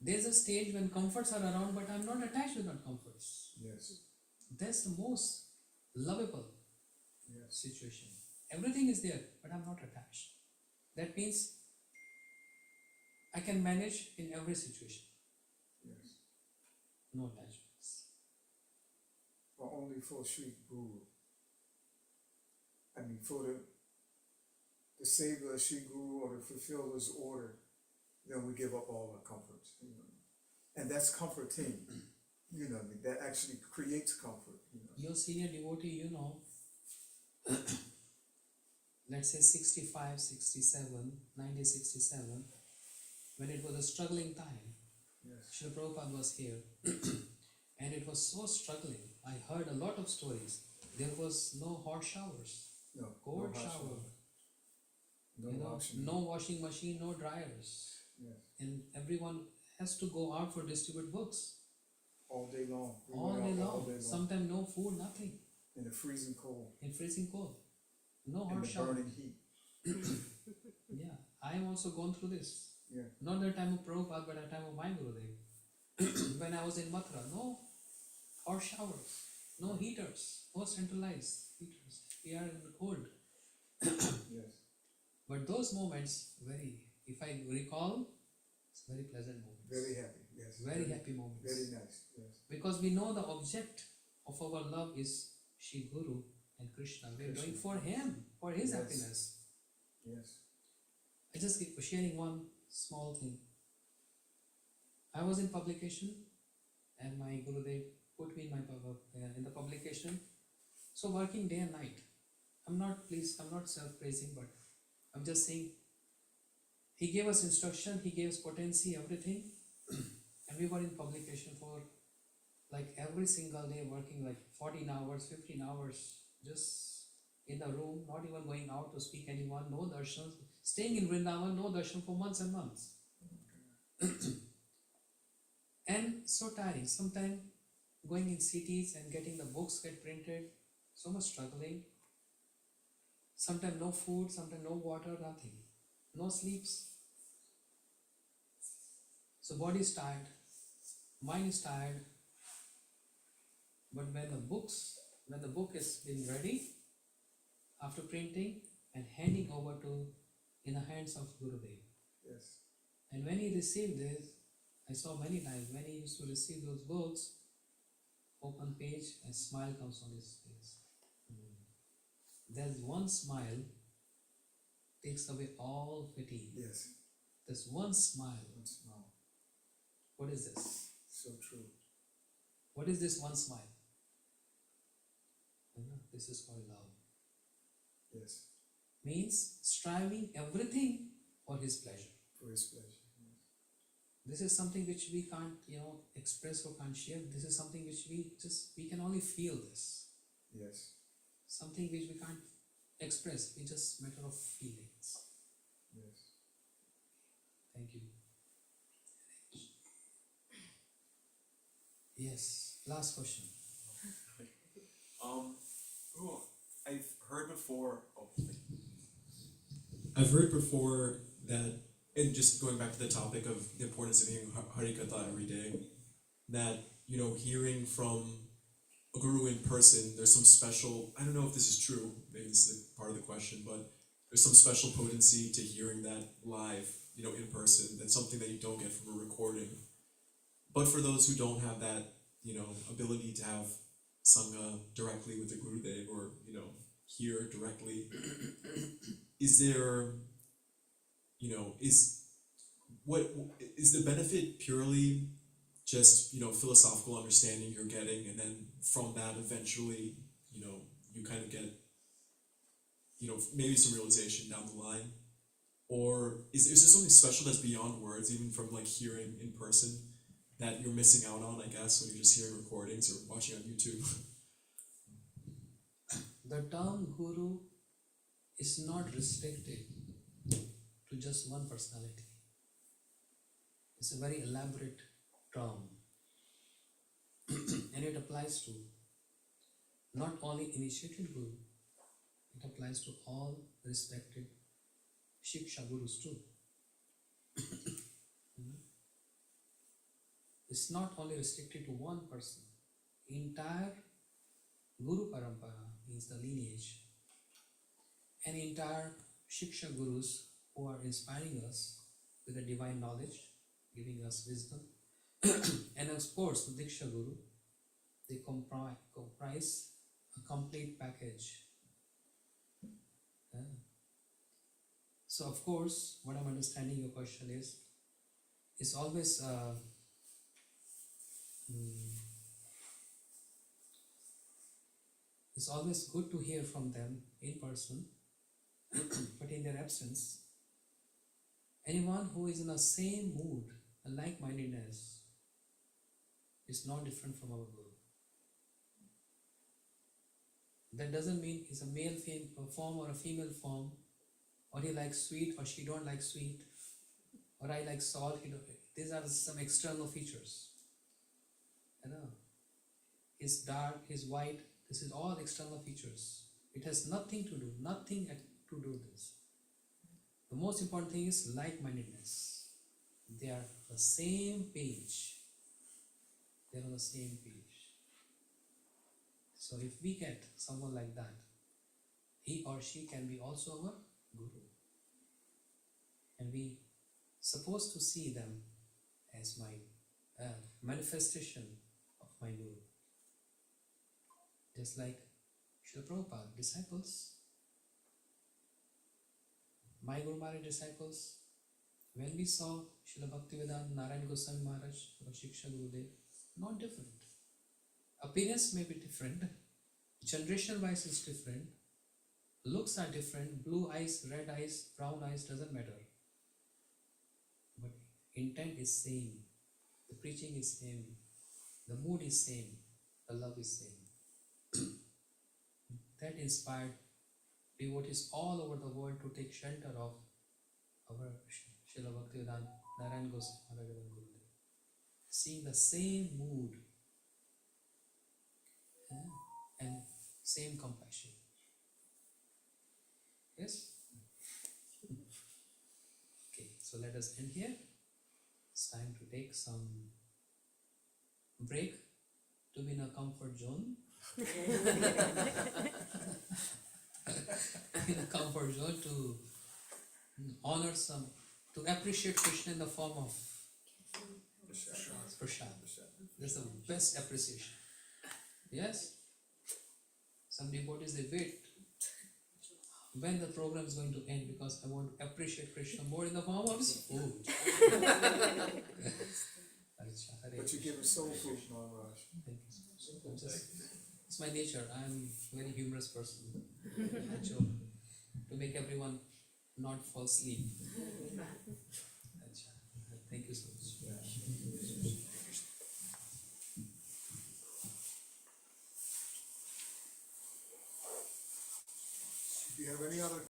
There's a stage when comforts are around, but I'm not attached with that comforts. yes, That's the most lovable yes, situation. Everything is there, but I'm not attached. That means I can manage in every situation. yes. No attachments. But only for Sri Guru. I mean, for the savior of Sri Guru or to fulfill his order, then we give up all our comforts. And that's comforting. That actually creates comfort. Your senior devotee, let's say 65, 67, 1967, when it was a struggling time, Yes, Srila Prabhupada was here and it was so struggling. I heard a lot of stories. There was no hot showers, no, cold no hot shower, no option. no washing machine, no dryers. Yes, And everyone has to go out for distribute books all day long. We all went day out long. Sometimes no food, nothing. In the freezing cold, In freezing cold. No in hot the shower. burning heat. Yeah, I am also gone through this. Yeah, Not the time of Prabhupada, but at the time of my Gurudev. When I was in Mathura, no hot showers, no heaters, no centralized heaters. We are in the cold. yes, But those moments, if I recall, it's very pleasant moments. very happy. Yes, Very happy moments. Very nice. Yes, Because we know the object of our love is Shri Guru and Krishna. We are doing Krishna. for him, for his Yes. happiness. yes, I just keep sharing one small thing. I was in publication and my Gurudev put me in the publication. So working day and night. I'm not self-praising, but I'm just saying he gave us instruction, he gave us potency, everything. And we were in publication for like every single day working like 14 hours, 15 hours, just in the room, not even going out to speak anyone, no darshans, staying in Vrindavan, no darshan for months and months. And so tiring, sometimes going in cities and getting the books get printed, so much struggling. Sometimes no food, sometimes no water, nothing, no sleeps. So body is tired, mind is tired. But when the book is being ready, after printing and handing over in the hands of Gurudev. yes, And when he received this, I saw many times when he used to receive those books, open page, a smile comes on his face. There's one smile takes away all fatigue. yes. There's one smile. One smile. What is this? So true. What is this one smile? This is called love. Yes, Means striving everything for his pleasure. for his pleasure. Yes. This is something which we can't, express or can't share. This is something which we can only feel this. Yes, Something which we can't express. It's just matter of feelings. yes. Thank you. Yes, last question. I've heard before. I've heard before that, and just going back to the topic of the importance of hearing Harikatha every day, that, hearing from a guru in person, there's some special, I don't know if this is true, maybe this is part of the question, but there's some special potency to hearing that live, in person. That's something that you don't get from a recording. but for those who don't have that, ability to have Sangha directly with the Gurudev or, hear directly, is there, what is the benefit purely just, philosophical understanding you're getting, and then from that eventually, you kind of get, maybe some realization down the line? Or is there something special that's beyond words, even from like hearing in person, that you're missing out on, I guess, when you're just hearing recordings or watching on YouTube? The term guru is not restricted to just one personality. It's a very elaborate term. And it applies to not only initiated guru, it applies to all respected Shiksha gurus too. It's not only restricted to one person. Entire Guru Parampara means the lineage, and entire Shiksha gurus who are inspiring us with the divine knowledge, giving us wisdom, and of course the Diksha Guru, they comprise a complete package. So of course, what I'm understanding your question is, it's always it's always good to hear from them in person, but in their absence, anyone who is in the same mood and like-mindedness is not different from our Guru. That doesn't mean he's a male form or a female form, or he likes sweet or she don't like sweet, or I like salt. These are some external features. He's dark, he's white. This is all external features. It has nothing to do with this. The most important thing is like-mindedness. They are the same page. They are on the same page. So if we get someone like that, he or she can be also our Guru. And we supposed to see them as my manifestation of my Guru. Just like Srila Prabhupada, disciples, my Guru Maharaj disciples, when we saw Srila Bhaktivedanta Narayan Goswami Maharaj or Shiksha Gurudev, not different. Appearance may be different, generation wise is different, looks are different, blue eyes, red eyes, brown eyes, doesn't matter. But intent is same, the preaching is same, the mood is same, the love is same. That inspired devotees all over the world to take shelter of our Srila Bhaktivedanta Narayan Goswami Maharaj and Gurudev. Seeing the same mood and same compassion. Yes? Okay, so let us end here. It's time to take some break to be in a comfort zone. In a comfort zone to honor to appreciate Krishna in the form of prasad. That's the best appreciation. Yes? Some devotees, they wait when the program is going to end because I want to appreciate Krishna more in the form of food. But you give us soul food, Maharaj. Thank you so much. It's my nature. I'm a very humorous person. I joke to make everyone not fall asleep. Thank you so much. Do you have any other